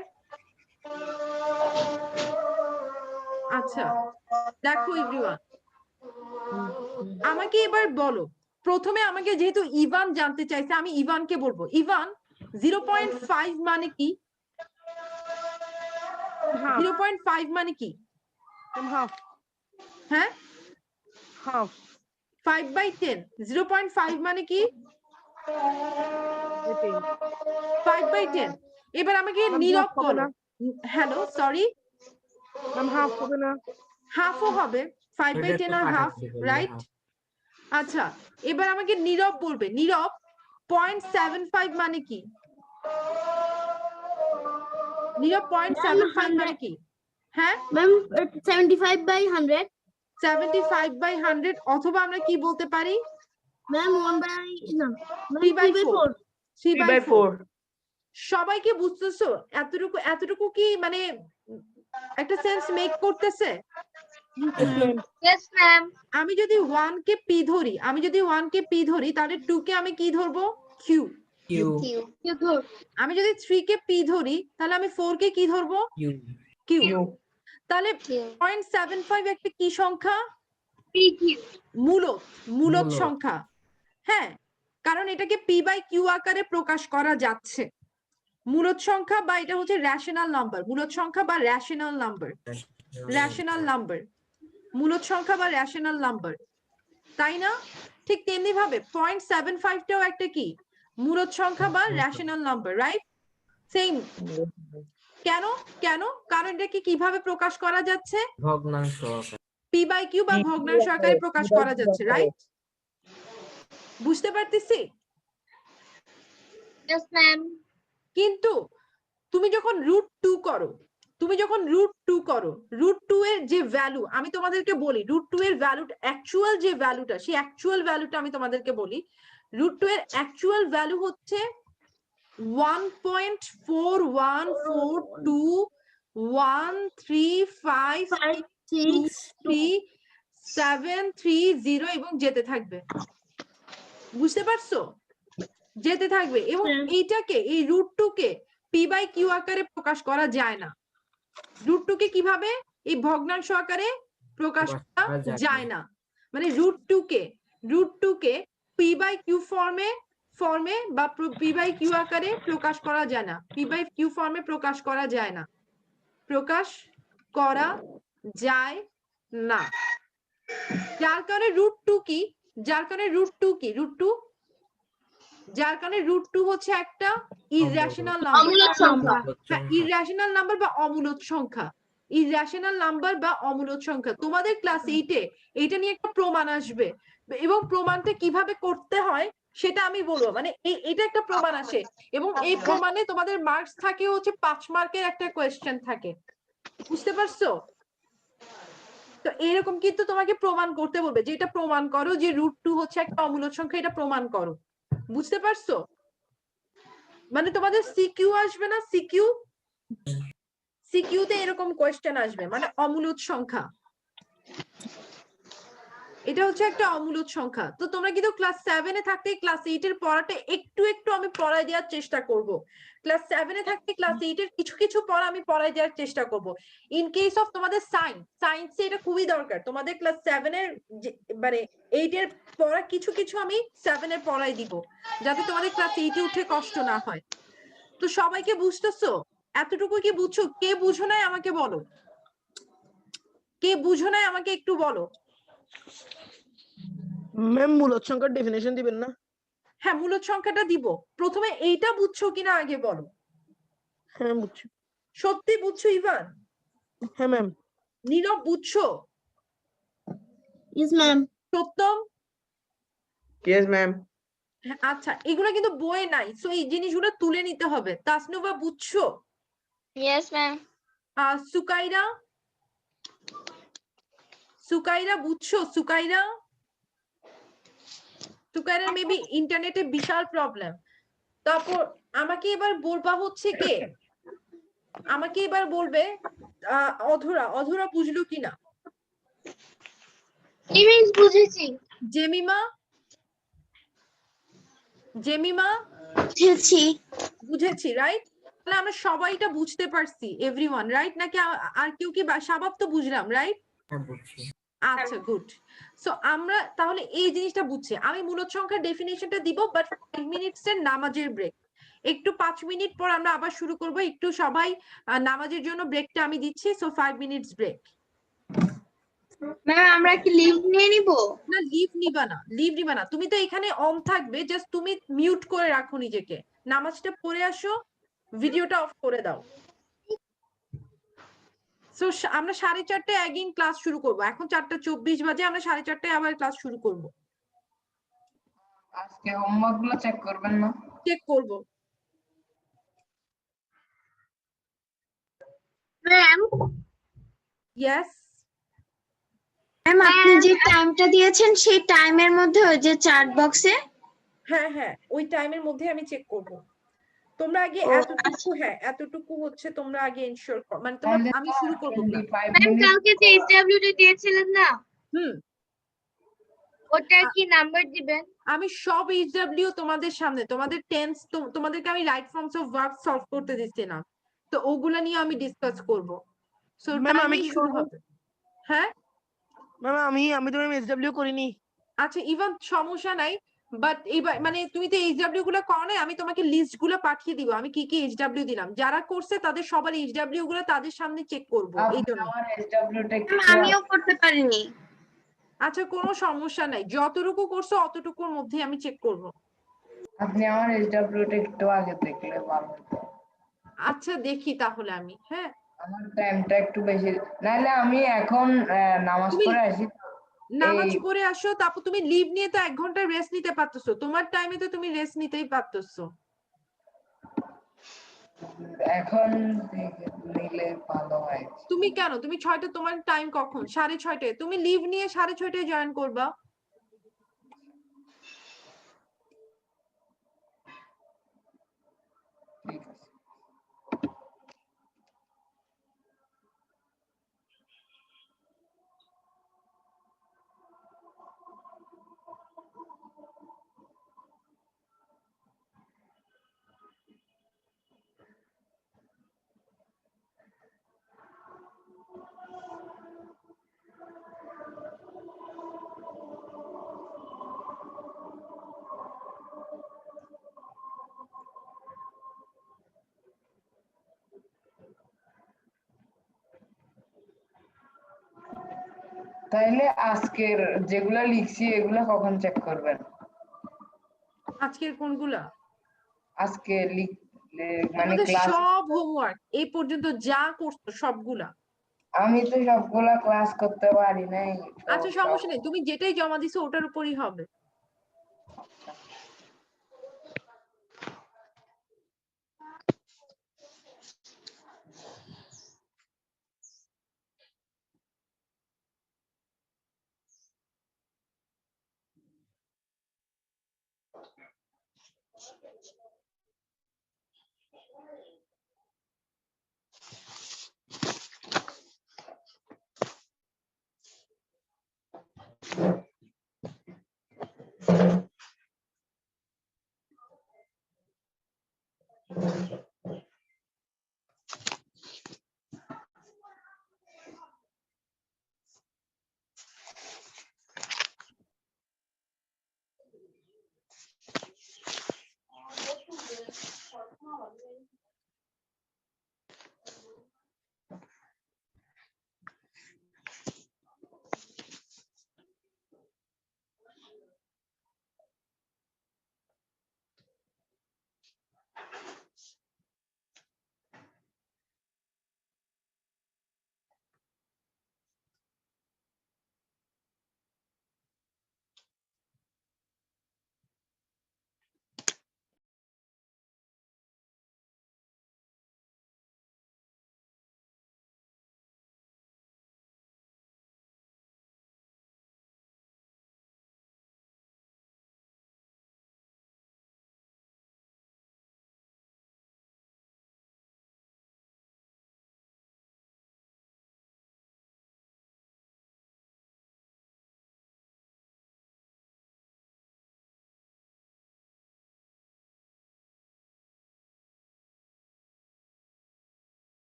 আচ্ছা, দেখো এভরিওয়ান, আমাকে এবার বলো, প্রথমে আমাকে যেহেতু ইভান জানতে চাইছে, আমি ইভানকে বলবো, ইভান 0.5 মানে কি? 0.5 মানে কি? হাফ। হ্যাঁ, হাফ। 5/10। 0.5 মানে কি? 5/10। এবার আমাকে নীরব বলো। হ্যালো, সরি ম্যাম হাফ হবে না? হাফও হবে, 5/10 আর হাফ, রাইট? আচ্ছা, এবার আমাকে নীরব বলবে, নীরব 0.75 মানে কি? নীরব 0.75 মানে কি? হ্যাঁ ম্যাম 75/100। 75/100, অথবা আমরা কি বলতে পারি? ম্যাম 3/4। 3/4। সবাই কি বুঝতেছো? এতটুকু এতটুকু কি মানে একটা সেন্স মেক করতেছে? Yes ma'am. আমি যদি 1 কে পি ধরি, তাহলে 2 কে আমি কি ধরবো? কিউ। কিউ। আমি যদি 3 কে পি ধরি, তাহলে আমি 4 কে কি ধরবো? কিউ। তাহলে 0.75 একটা কি সংখ্যা? মূলদ সংখ্যা। হ্যাঁ, কারণ এটাকে পি বাই কিউ আকারে প্রকাশ করা যাচ্ছে। মূলদ সংখ্যা বা এটা হচ্ছে রেশনাল নাম্বার, মূলদ সংখ্যা বা রেশনাল নাম্বার, মূলদ সংখ্যা বা রেশনাল নাম্বার, তাই না? ঠিক তেমনি ভাবে 0.75 টাও একটা কি মূলদ সংখ্যা বা রেশনাল নাম্বার, রাইট? সেম। কেন? কারণ এটাকে কিভাবে প্রকাশ করা যাচ্ছে? ভগ্নাংশ পি বাই কিউ বা ভগ্নাংশ আকারে প্রকাশ করা যাচ্ছে, রাইট? বুঝতে পারতেছি? Yes ma'am. কিন্তু তুমি যখন √2 করো, √2 এর যে ভ্যালু, আমি তোমাদেরকে বলি √2 এর ভ্যালু, অ্যাকচুয়াল যে ভ্যালুটা, সেই অ্যাকচুয়াল ভ্যালুটা আমি তোমাদেরকে বলি। √2 এর অ্যাকচুয়াল ভ্যালু হচ্ছে 1.414213533730 এবং যেতে থাকবে। বুঝতে পারছো? যেতে থাকবে। এবং এইটাকে, এই √2 কে পি বাই কিউ আকারে প্রকাশ করা যায় না। √2 কে কিভাবে? এই ভগ্নাংশ আকারে প্রকাশ প্রকাশ করা করা যায় যায় না। না। মানে √2 কে p/q ফর্মে বা p/q আকারে প্রকাশ করা যায় না, p/q ফর্মে প্রকাশ করা যায় না, প্রকাশ করা যায় না। যার কারণে √2 কি, যার কারণে √2 কি, যার কারণে √2 হচ্ছে একটা ইররেশনাল নাম্বার। অমূলক সংখ্যা। হ্যাঁ, ইররেশনাল নাম্বার বা অমূলদ সংখ্যা, ইররেশনাল নাম্বার বা অমূলদ সংখ্যা। তোমাদের ক্লাস 8-এ এটা নিয়ে একটা প্রমাণ আসবে এবং প্রমাণটা কিভাবে করতে হয় সেটা আমি বলবো। মানে এটা একটা প্রমাণ আসে এবং এই প্রমাণে তোমাদের মার্কস থাকে হচ্ছে 5 মার্কের একটা কোয়েশ্চেন থাকে, বুঝতে পারছো? তো এরকম কিন্তু তোমাকে প্রমাণ করতে বলবে যে এটা প্রমাণ করো যে √2 হচ্ছে একটা অমূলদ সংখ্যা, এটা প্রমাণ করো, বুঝতে পারছো? মানে তোমাদের সিকিউ আসবে না, সিকিউতে এরকম কোয়েশ্চেন আসবে, মানে অমূলদ সংখ্যা, এটা হচ্ছে একটা অমূলদ সংখ্যা। তো তোমরা কিন্তু ক্লাস 7-এ থাকতে ক্লাস 8-এর পড়াটা একটু আমি পড়ায় দেওয়ার চেষ্টা করব। ক্লাস 7-এ থাকতে ক্লাস 8-এর কিছু পড়া আমি পড়ায় দেওয়ার চেষ্টা করব। ইন কেস অফ তোমাদের সায়েন্সে এটা খুবই দরকার। তোমাদের ক্লাস 7-এর মানে 8-এর পড়া কিছু আমি 7-এর পড়ায় দিব, যাতে তোমাদের ক্লাস 8-এ উঠে কষ্ট না হয়। তো সবাইকে বুঝতেছো? এতটুকু কি বুঝছো? কে বুঝো নাই আমাকে বলো, কে বুঝো নাই আমাকে একটু বলো। ম্যাম মূলদ সংখ্যার ডেফিনেশন দিবেন না? হ্যাঁ, মূলদ সংখ্যাটা দিব। প্রথমে এইটা বুঝছো কিনা আগে বলো। হ্যাঁ বুঝছি। সত্যি বুঝছো ইভান? হ্যাঁ ম্যাম। নীরব বুঝছো? Yes ma'am. Satyam? Yes ma'am. আচ্ছা, এগুলো কিন্তু বইয়ে নাই, সো এই জিনিসগুলো তুলে নিতে হবে। তাসনুভা বুঝছো? Yes ma'am. সুকাইরা বুঝছো? সুকাইরার মেবি ইন্টারনেটে বিশাল প্রবলেম। তারপর আমাকে এবার বলবা হচ্ছে কে, আমাকে এবার বলবে অধরা বুঝলো কিনা। ইমেজ বুঝেছি। জেমিমা বুঝেছি। বুঝেছি, রাইট? তাহলে আমরা সবাইটা বুঝতে পারছি, এভরিওয়ান, রাইট? নাকি আর কেউ কি শাবাব তো বুঝলাম, রাইট? হ্যাঁ বুঝছি। আচ্ছা, গুড। সো আমরা তাহলে এই জিনিসটা বুঝছি। আমি মূলদ সংখ্যার ডেফিনিশনটা দিব, বাট 5 মিনিটস এর নামাজের ব্রেক। একটু 5 মিনিট পর আমরা আবার শুরু করব। একটু সবাই নামাজের জন্য ব্রেকটা আমি দিচ্ছি, সো 5 মিনিটস ব্রেক। ম্যাম আমরা কি লিভ নিয়ে নিব? না, লিভ নিবা না, তুমি তো এখানে অন থাকবে, জাস্ট তুমি মিউট করে রাখো নিজেকে। নামাজটা পড়ে আসো, ভিডিওটা অফ করে দাও। সো আমরা 4:30টায় অ্যাগেইন ক্লাস শুরু করব। এখন 4:24 বাজে, আমরা 4:30টায় আবার ক্লাস শুরু করব। আজকে হোমওয়ার্ক গুলো চেক করবেন না? চেক করব। ম্যাম। ইয়েস ম্যাম আপনি যে টাইমটা দিয়েছেন সেই টাইমের মধ্যে ওই যে চ্যাট বক্সে। হ্যাঁ, ওই টাইমের মধ্যে আমি চেক করব। তোমরা আগে এতটুকু হচ্ছে তোমরা আগে এনশিওর করো, মানে তোমরা, আমি শুরু করব ক্লাস। 25 ma'am minute. কালকে যে এসডব্লিউটা দিয়েছিলেন না, ওটা কি নাম্বার দিবেন? আমি সব এইচডব্লিউ তোমাদের সামনে, তোমাদের টেন্স, তোমাদেরকে আমি right forms of verb solve করতে দিচ্ছি না, তো ওগুলা নিয়ে আমি ডিসকাস করব। সো ম্যাম আমি টাইমিং কি শুরু করব? হবে। হ্যাঁ, ম্যাম আমি তো ম্যাম এসডব্লিউ করিনি। আচ্ছা ইভান, সমস্যা নাই, বাট এবার মানে তুমি তো এইচডব্লিউ গুলো করো না, আমি তোমাকে লিস্ট গুলো পাঠিয়ে দিব, আমি কি এইচডব্লিউ দিলাম। যারা করছে তাদের সবার এইচডব্লিউ গুলো তাদের সামনে চেক করব, এই আপনি জন্য। আমার এসডব্লিউটা একটু আমিও করতে পারিনি। আচ্ছা, কোনো সমস্যা নাই, যতটুকু করছো অতটুকুর মধ্যে আমি চেক করব। আপনি আমার এসডব্লিউটা একটু আগে দেখলে ভালো হতো। আচ্ছা দেখি তাহলে আমি। হ্যাঁ, আমার টাইমটা একটু বেশি, নাহলে আমি এখন নামাজ তুমি পড়ে আসি। নামাজ এই পড়ে আসো, তারপর তুমি লিভ নিয়ে তো 1 ঘন্টা রেস্ট নিতে পারতেছো, তোমার টাইমে তো তুমি রেস্ট নিতেই পারতেছো। এখন নিলে ভালো হয়। তুমি কেন, তুমি 6টা, তোমার টাইম কখন? 6:30টায় তুমি লিভ নিয়ে 6:30টায় জয়েন করবা। ঠিক আছে। তাইলে আজকের যেগুলা লিখছি এগুলা কখন চেক করবেন? আজকের কোনগুলা? আজকে মানে তোমাদের ক্লাস সব হোমওয়ার্ক এই পর্যন্ত যা করছো সবগুলা? আমি তো সবগুলা ক্লাস করতে পারি নাই তো আচ্ছা সমস্যা নেই, তুমি যেটাই জমা দিছো ওটার উপরই হবে।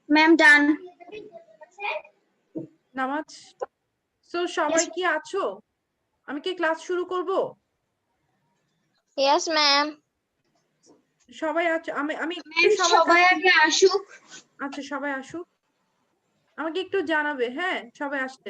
ম্যাম ডান। নামাজ। সো সবাই কি আছো? আমি কি ক্লাস শুরু করব? Yes ma'am. সবাই আছো? আমি আমি একটু ম্যাম সবার সবাই কাছে- আগে আসুক। আচ্ছা সবাই আসুক, আমাকে একটু জানাবে। হ্যাঁ সবাই আসতে।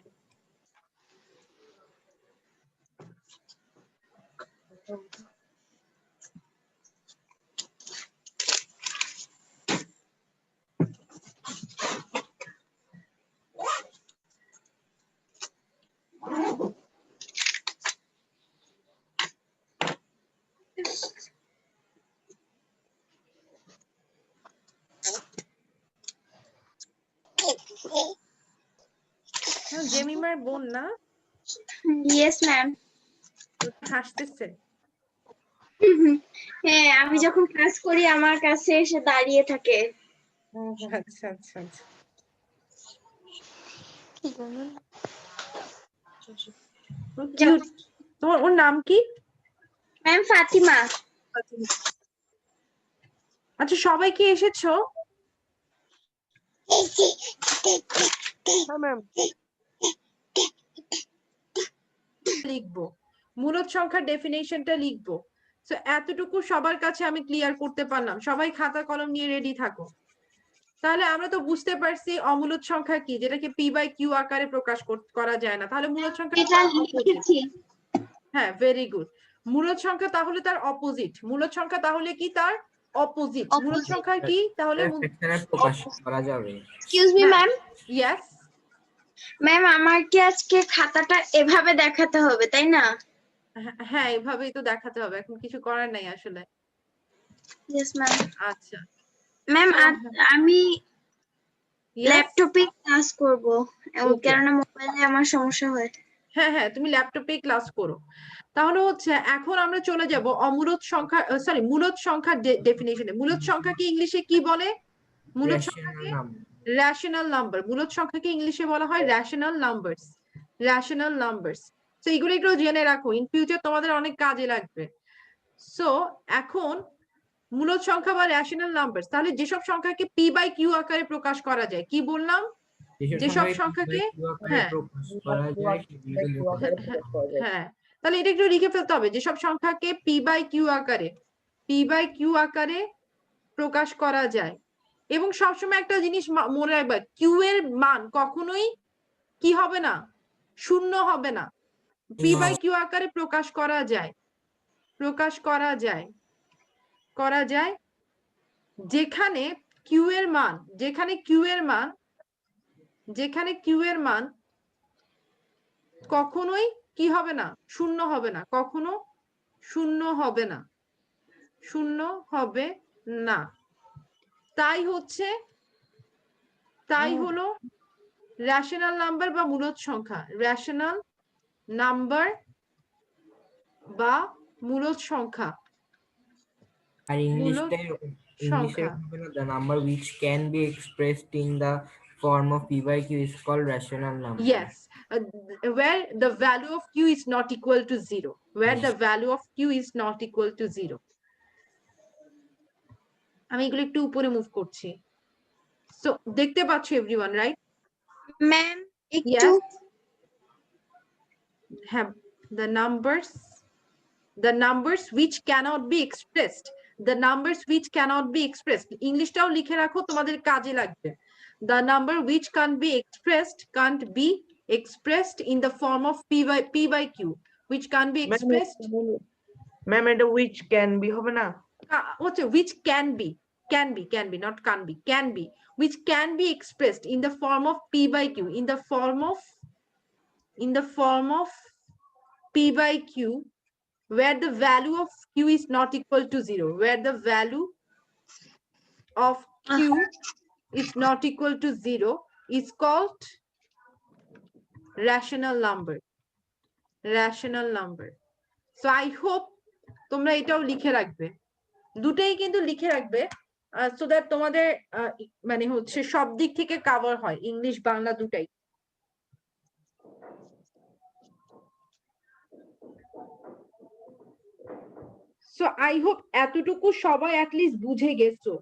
জেমিমার বোন না? Yes ma'am. হাসতেছে। হ্যাঁ আমি যখন ক্লাস করি আমার কাছে এসে দাঁড়িয়ে থাকে। আচ্ছা আচ্ছা আচ্ছা। কিউট। তোমার ওর নাম কি? ম্যাম ফাতিমা। আচ্ছা সবাই কি এসেছো? হ্যাঁ ম্যাম। লিখবো, মূলদ সংখ্যার ডেফিনেশনটা লিখবো। তো এতটুকু সবার কাছে আমি ক্লিয়ার করতে পারলাম। সবাই খাতা কলম নিয়ে রেডি থাকো। তাহলে আমরা তো বুঝতে পারছি অমূলদ সংখ্যা কি, যেটাকে পি বাই কিউ আকারে প্রকাশ করা যায় না। তাহলে মূলদ সংখ্যা এটা লিখেছি। হ্যাঁ ভেরি গুড। মূলদ সংখ্যা তাহলে তার অপোজিট। মূলদ সংখ্যা তাহলে কি? তার অপোজিট। মূলদ সংখ্যা কি তাহলে? সেকশনে প্রকাশ করা যাবে। Excuse me ma'am. Yes ma'am আমার কি আজকে খাতাটা এভাবে দেখাতে হবে তাই না? হ্যাঁ এভাবেই তো দেখাতে হবে, এখন কিছু করার নাই আসলে। Yes ma'am. আচ্ছা ম্যাম আমি Yes? ল্যাপটপে ক্লাস করব Okay. কারণ মোবাইলে আমার সমস্যা হয়। হ্যাঁ হ্যাঁ, তুমি ল্যাপটপে ক্লাস করো। তাহলে হচ্ছে এখন আমরা চলে যাব অমূলত সংখ্যা, সরি, মূলদ সংখ্যার ডেফিনিশনে। মূলদ সংখ্যাকে ইংলিশে কি বলে? মূলদ রেশনাল সংখ্যাকে নাম্বার। Rational number. মূলদ সংখ্যাকে ইংলিশে বলা হয় rational numbers. Rational numbers. So এগুলো একটু জেনে রাখো, ইন ফিউচার তোমাদের অনেক কাজে লাগবে। সো এখন মূলদ সংখ্যা বা রেশনাল নাম্বারস, তাহলে যেসব সংখ্যাকে পি বাই কিউ আকারে প্রকাশ করা যায়, কি বললাম? যেসব সংখ্যাকে, হ্যাঁ প্রকাশ করা যায় সেগুলোকে মূলদ সংখ্যা বলা হয়। হ্যাঁ, তাহলে এটা একটু লিখে ফেলতে হবে, যেসব সংখ্যাকে পি বাই কিউ আকারে, পি বাই কিউ আকারে প্রকাশ করা যায়। এবং সবসময় একটা জিনিস মনে রাখবা, কিউ এর মান কখনোই কি হবে না, শূন্য হবে না। পি বাই কিউ আকারে প্রকাশ করা যায়, প্রকাশ করা যায়, করা যায় যেখানে কিউ এর মান, যেখানে কিউ এর মান, যেখানে কিউ এর মান কখনোই কি হবে না, শূন্য হবে না, কখনো শূন্য হবে না, শূন্য হবে না। তাই হচ্ছে, তাই হলো রেশনাল নাম্বার বা মূলদ সংখ্যা। রেশনাল নাম্বার বা মূলদ সংখ্যা। আর মূলদ ইংলিশে সংখ্যা। হবে না, the number which can be expressed in the form of p by q is called rational number. Yes, where the value of q is not equal to 0, where the value of q is not equal to 0. আমি এগুলো একটু উপরে move করছি। So দেখতে পাচ্ছ everyone, right? Ma'am একটু Yes. Have the numbers which cannot be expressed, the numbers which cannot be expressed, ইংলিশটাও লিখে রাখো, তোমাদের কাজে লাগবে। The number which can't be expressed in the form of p by q, which can't be expressed, ma'am এটা which can be হবে না? which can be, not can't be, can be, which can be expressed in the form of p by q, in the form of p by q, where the value of q is not equal to 0, where the value of q is not equal to 0 is called rational number. Rational number. So I hope তোমরা এটাও লিখে রাখবে, দুটেই কিন্তু লিখে রাখবে, so that তোমাদের মানে হচ্ছে সব দিক থেকে কভার হয়, ইংলিশ বাংলা দুটাই। সো আই হোপ এতটুকু সবাই অ্যাটলিস্ট বুঝে গেছো।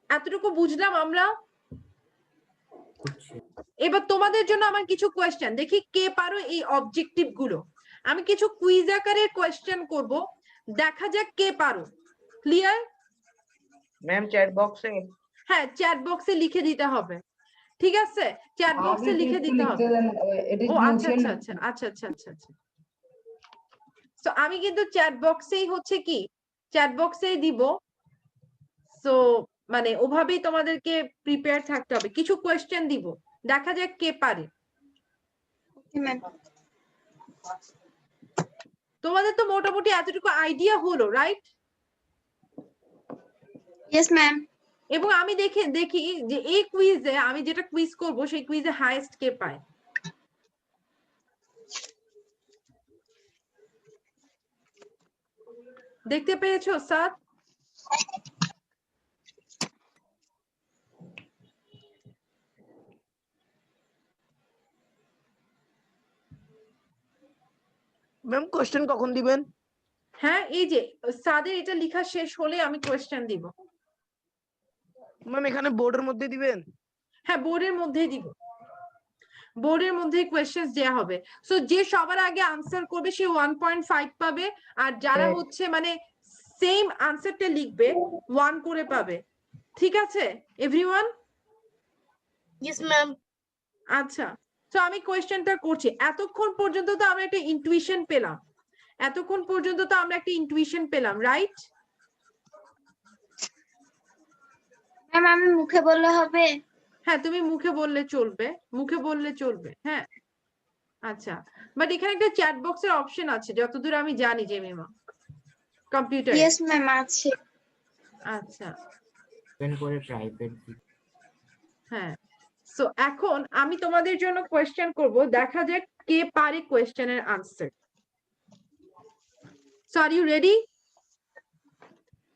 এতটুকু বুঝলাম আমরা। এবার তোমাদের জন্য আমার কিছু কোয়েশ্চেন, দেখি কে পারো এই অবজেক্টিভ গুলো। আমি কিছু কুইজ আকারের কোয়েশ্চেন করব, দেখা যাক কে পারো। ক্লিয়ার? ম্যাম চ্যাট বক্সে? হ্যাঁ, চ্যাট বক্সে লিখে দিতে হবে, ঠিক আছে? চ্যাট বক্সে লিখে দিতে হবে। ও আচ্ছা আচ্ছা আচ্ছা আচ্ছা আচ্ছা আচ্ছা আচ্ছা। তো আমি কিন্তু চ্যাট বক্সেই হচ্ছে কি, চ্যাট বক্সেই দিব। সো মানে ওভাবেই তোমাদেরকে প্রিপেয়ার থাকতে হবে, কিছু কোয়েশ্চেন দিব, দেখা যাক কে পারে। তোমাদের তো মোটামুটি এতটুকু আইডিয়া হলো, রাইট? Yes ma'am. এবং আমি দেখি যে এই কুইজে আমি যেটা কুইজ করব সেই কুইজে হাইয়েস্ট কে পায়। দেখতে পেয়েছো স্যার? ম্যাম কোশ্চেন কখন দিবেন? হ্যাঁ, এই যে স্যারের এটা লেখা শেষ হলে আমি কোয়েশ্চেন দিব। ম্যাম এখানে বোর্ডের মধ্যে দিবেন? হ্যাঁ, বোর্ডের মধ্যেই দিব, বোর্ডের মধ্যেই কোয়েশ্চেন দেয়া হবে। সো যে সবার আগে আনসার করবে সে 1.5 পাবে, আর যারা হচ্ছে মানে সেম আনসারটা লিখবে 1 করে পাবে। ঠিক আছে এভরিওয়ান? Yes ma'am. আচ্ছা, তো আমি কোয়েশ্চেনটা করছি। এতক্ষণ পর্যন্ত তো আমরা একটা ইনটুইশন পেলাম, এতক্ষণ পর্যন্ত তো আমরা একটা ইনটুইশন পেলাম, রাইট? ম্যাম আমি মুখে বললে হবে? হ্যাঁ, তুমি মুখে বললে চলবে, মুখে বললে চলবে। হ্যাঁ, আচ্ছা, বাট এখানে একটা চ্যাট বক্সের অপশন আছে যতদূর আমি জানি জেমিমা, কম্পিউটার। ইয়েস ম্যাম আছে। আচ্ছা ওপেন করে প্রাইভেট হ্যাঁ, সো এখন আমি তোমাদের জন্য কোয়েশ্চেন করব, দেখা যাক কে পারে কোয়েশ্চেনের answer. So are you ready?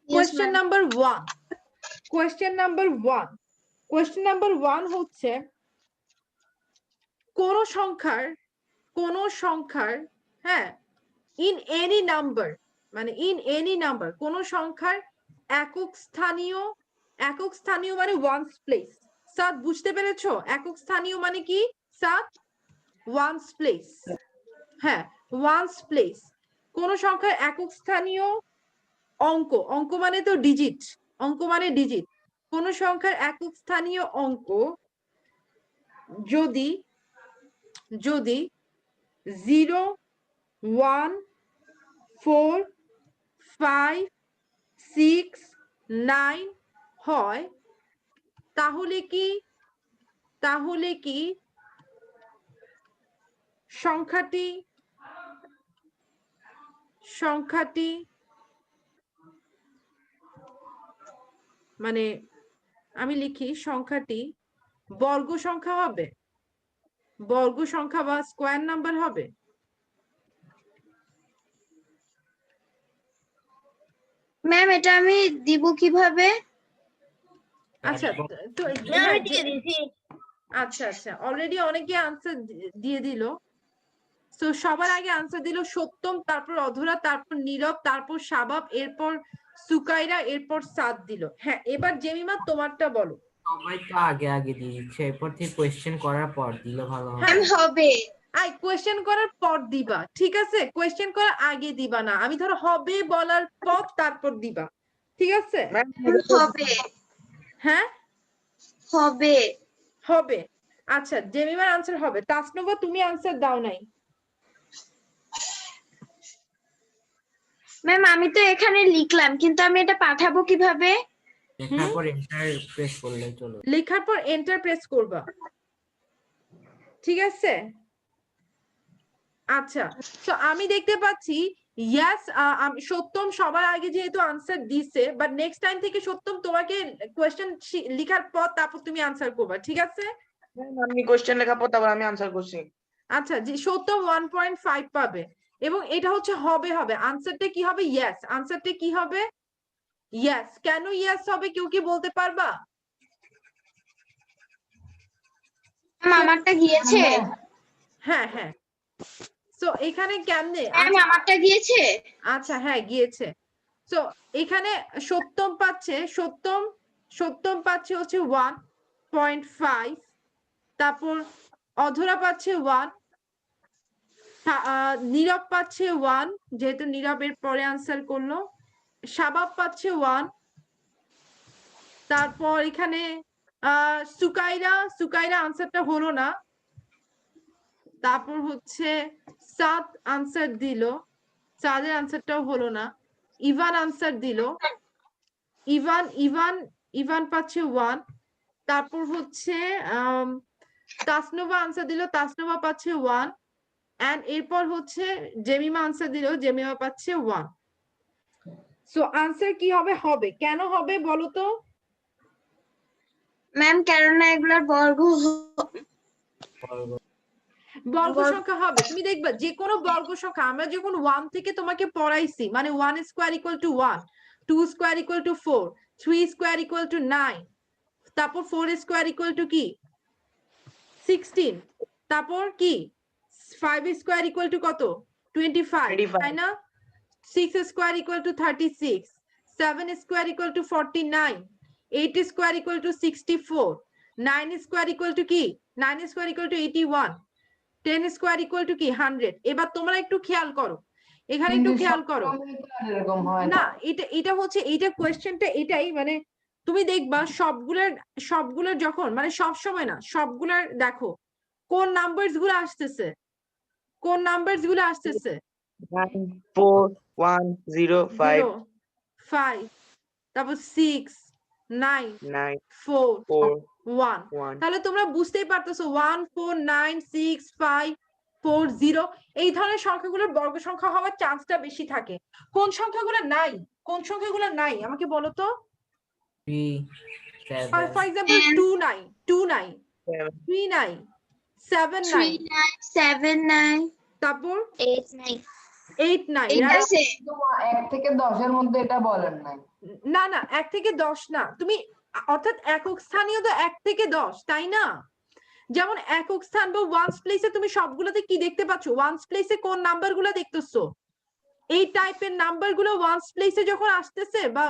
Question number 1, question number 1, question number 1 হচ্ছে কোন সংখ্যার হ্যাঁ ইন এনি নাম্বার, মানে ইন এনি নাম্বার কোন সংখ্যার একক স্থানীয় মানে ওয়ান্স প্লেস। সাত বুঝতে পেরেছো? একক স্থানীয় মানে কি সাত? Ones place. হ্যাঁ, ওয়ান্স প্লেস। কোন সংখ্যার একক স্থানীয় অঙ্ক মানে তো ডিজিট, অঙ্ক মানে ডিজিট। কোন সংখ্যার একক স্থানীয় অঙ্ক যদি 0, 1, 4, 5, 6, 9 হয়, তাহলে কি সংখ্যাটি মানে আমি লিখি সংখ্যাটি বর্গ সংখ্যা হবে, বর্গ সংখ্যা বা স্কোয়ার নাম্বার হবে? ম্যাম এটা আমি দিব কিভাবে? আচ্ছা তো আচ্ছা অলরেডি অনেকে আনসার দিয়ে দিল। তো সবার আগে আনসার দিল সত্যম, তারপর অধরা, তারপর নীরব, তারপর শাবাব, এরপর সুকাইরা, এরপর সাদ দিল। হ্যাঁ, এবার জেমিমা তোমারটা বলো। সবাই তো আগে দিয়ে দিচ্ছে, এরপর থেকে কোয়েশ্চেন করার পর দিলে ভালো হবে। ম্যাম হবে। কোয়েশ্চেন করার পর দিবা, ঠিক আছে? কোয়েশ্চেন করার আগে দিবা না। আমি ধরো হবে বলার পর তারপর দিবা, ঠিক আছে? হবে। হ্যাঁ হবে। হবে। আচ্ছা, জেমিমার আনসার হবে। তাসনুভা তুমি আনসার দাও নাই। ম্যাম আমি তো এখানে লিখলাম, কিন্তু আমি এটা পাঠাবো কিভাবে? লেখার পর এন্টার প্রেস করলে চলো। লেখার পর এন্টার প্রেস করবা, ঠিক আছে? আচ্ছা, তো আমি দেখতে পাচ্ছি ইয়াস, সত্যম সবার আগে যেহেতু আনসার দিছে, বাট নেক্সট টাইম থেকে সত্যম তোমাকে কোয়েশ্চেন লেখার পর তারপর তুমি আনসার করবা, ঠিক আছে? আমি কোশ্চেন লেখা পর তারপর আমি আনসার করছি। আচ্ছা, যে সত্যম 1.5 পাবে, এবং এটা হচ্ছে হবে আনসারটা কি হবে? ইয়েস। আনসারটা কি হবে? ইয়েস। কেন ইয়েস হবে কেউ কি বলতে পারবা? আমারটা গিয়েছে? হ্যাঁ সো এখানে কেমনে? আমারটা গিয়েছে? আচ্ছা হ্যাঁ গিয়েছে। সো এখানে সত্যম পাচ্ছে হচ্ছে 1.5, তারপর অধরা পাচ্ছে 1, নীরব পাচ্ছে 1, যেহেতু নীরবের পরে আনসার করলো। শাবাব পাচ্ছে 1, তারপর এখানে সুকাইরা আনসারটা হলো না। তারপর হচ্ছে সাদ আনসার দিল, সাদের আনসারটাও হলো না। ইভান আনসার দিল, ইভান পাচ্ছে 1। তারপর হচ্ছে তাসনুভা আনসার দিল, তাসনুভা পাচ্ছে 1, এন্ড এরপর হচ্ছে জেমিমা আনসার দিল, জেমিমা পাচ্ছে 1। সো আনসার কি হবে? হবে। কেন হবে বলো তো? ম্যাম কেননা এগুলার বর্গ বর্গ সংখ্যা হবে। তুমি দেখবা যে কোনো বর্গ সংখ্যা, আমরা যখন 1 থেকে তোমাকে পড়াইছি, মানে 1 square equal to 1, 2 square equal to 4, 3 square equal to 9, তারপর 4 স্কয়ার ইকুয়াল টু কি 16, তারপর কি 5 স্কয়ার ইকুয়াল টু কত 25, তাই না? 6 square equal to 36, 7 square equal to 49, 8 square equal to 64, 9 square equal to কি 9 square equal to 81, 10 square equal to কি 100। এবার তোমরা একটু খেয়াল করো, এখানে একটু খেয়াল করো এরকম হয় না, এটা হচ্ছে এইটা কোয়েশ্চেনটা এটাই, মানে তুমি দেখবা সবগুলোর যখন মানে সব সময় না, সবগুলোর দেখো কোন নাম্বারস গুলো আসতেছে, 9, 4, 1, 0, 5, 5, তারপর 6, 9, 9, 4, 4, 1। 1। তাহলে তোমরা বুঝতেই পারতেছো 1, 4, 9, 6, 5, 40 এই ধরনের সংখ্যাগুলোর বর্গ সংখ্যা হওয়ার চান্সটা বেশি থাকে। কোন সংখ্যাগুলো নাই, কোন সংখ্যাগুলো নাই আমাকে বলো তো। 3 ফর 7 এক্সাম্পল 2 নাই, 2 নাই, 7 3 নাই, 7 নাই, 3 9 7 9 তারপর 8 9 8 নাই, এইটা রাইট? আছে। 1 থেকে 10-এর মধ্যে এটা বলেন নাই। না না 1 থেকে 10 না, তুমি অর্থাৎ একক স্থানীয় তো 1 থেকে 10, তাই না? যেমন একক স্থান বা ওয়ান্স প্লেসে তুমি সবগুলোতে কি দেখতে পাচ্ছ? ওয়ান্স প্লেসে কোন নাম্বার গুলো দেখতেছো? এই টাইপের নাম্বার গুলো ওয়ান্স প্লেসে যখন আসতেছে বা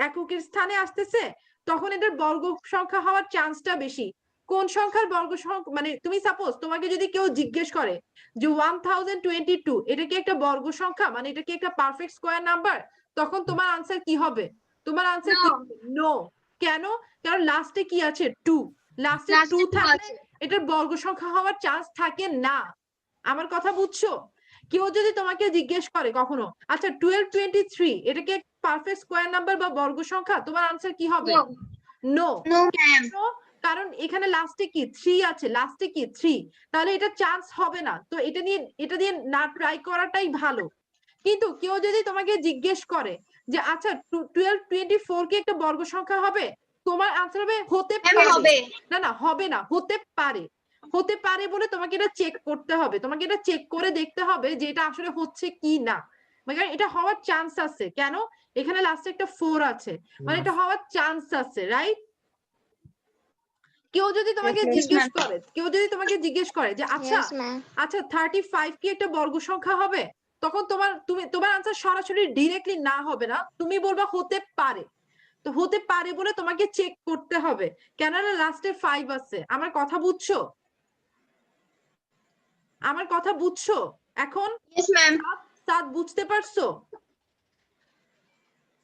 এককের স্থানে আসতেছে তখন এটার বর্গ সংখ্যা হওয়ার চান্সটা বেশি। কোন সংখ্যার বর্গ সংখ্যা, মানে তুমি সাপোজ তোমাকে যদি কেউ জিজ্ঞেস করে যে 1022 এটা কি একটা বর্গ সংখ্যা, মানে এটা কি একটা পারফেক্ট স্কোয়ার নাম্বার, তখন তোমার আনসার কি হবে? তোমার আনসার কি? নো। কেন? কারণ লাস্টে কি আছে? 2। লাস্টে 2 থাকলে এটার বর্গ সংখ্যা হওয়ার চান্স থাকে না। আমার কথা বুঝছো? কেউ যদি তোমাকে জিজ্ঞেস করে কখনো, আচ্ছা 1223 এটা কি পারফেক্ট স্কোয়ার নাম্বার বা বর্গ সংখ্যা, তোমার আনসার কি হবে? নো। No ma'am. কারণ এখানে লাস্টে কি 3 আছে, লাস্টে কি 3, তাহলে এটা চান্স হবে না। তো এটা দিয়ে না ট্রাই করাটাই ভালো। কিন্তু কেউ যদি তোমাকে জিজ্ঞেস করে যে আচ্ছা 1224 কি একটা বর্গ সংখ্যা হবে, তোমার আনসার হবে হতে পারে। হবে। না না হবে না, হতে পারে। হতে পারে বলে তোমাকে এটা চেক করতে হবে, তোমাকে এটা চেক করে দেখতে হবে যে এটা আসলে হচ্ছে কি না। মানে এটা হওয়ার চান্স আছে। কেন? এখানে লাস্টে একটা 4 আছে, মানে এটা হওয়ার চান্স আছে, রাইট? কেউ যদি তোমাকে জিজ্ঞেস করে যে আচ্ছা Yes, ma'am. আচ্ছা 35 কি একটা বর্গ সংখ্যা হবে, তখন তোমার আনসার সরাসরি ডিরেক্টলি না হবে না, তুমি বলবা হতে পারে। তো হতে পারে বলে তোমাকে চেক করতে হবে, কেননা লাস্টে 5 আছে। আমার কথা বুঝছো? আমার কথা বুঝছো এখন? Yes ma'am. সাদ বুঝতে পারছো?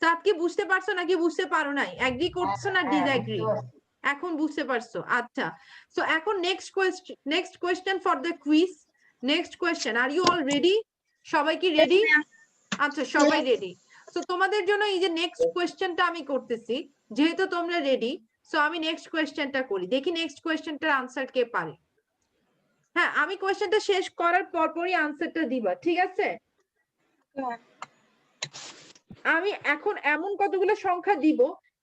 সাদ কি বুঝতে পারছো নাকি বুঝতে পারো নাই? এগ্রি করছো না ডিসএগ্রি? এখন বুঝতে পারছো? আচ্ছা, সো এখন next question for the quiz. Next question, are you all ready? সবাই কি রেডি? আচ্ছা সবাই রেডি। সো তোমাদের জন্য এই যে নেক্সট কোয়েশ্চেনটা আমি করতেছি, যেহেতু তোমরা রেডি, সো আমি নেক্সট কোয়েশ্চেনটা করি, দেখি নেক্সট কোয়েশ্চেনটার আনসার কে পারে। হ্যাঁ, আমি কোয়েশ্চেনটা শেষ করার পরপরই আনসারটা দিবা, ঠিক আছে? আমি এখন এমন কতগুলো সংখ্যা দিব,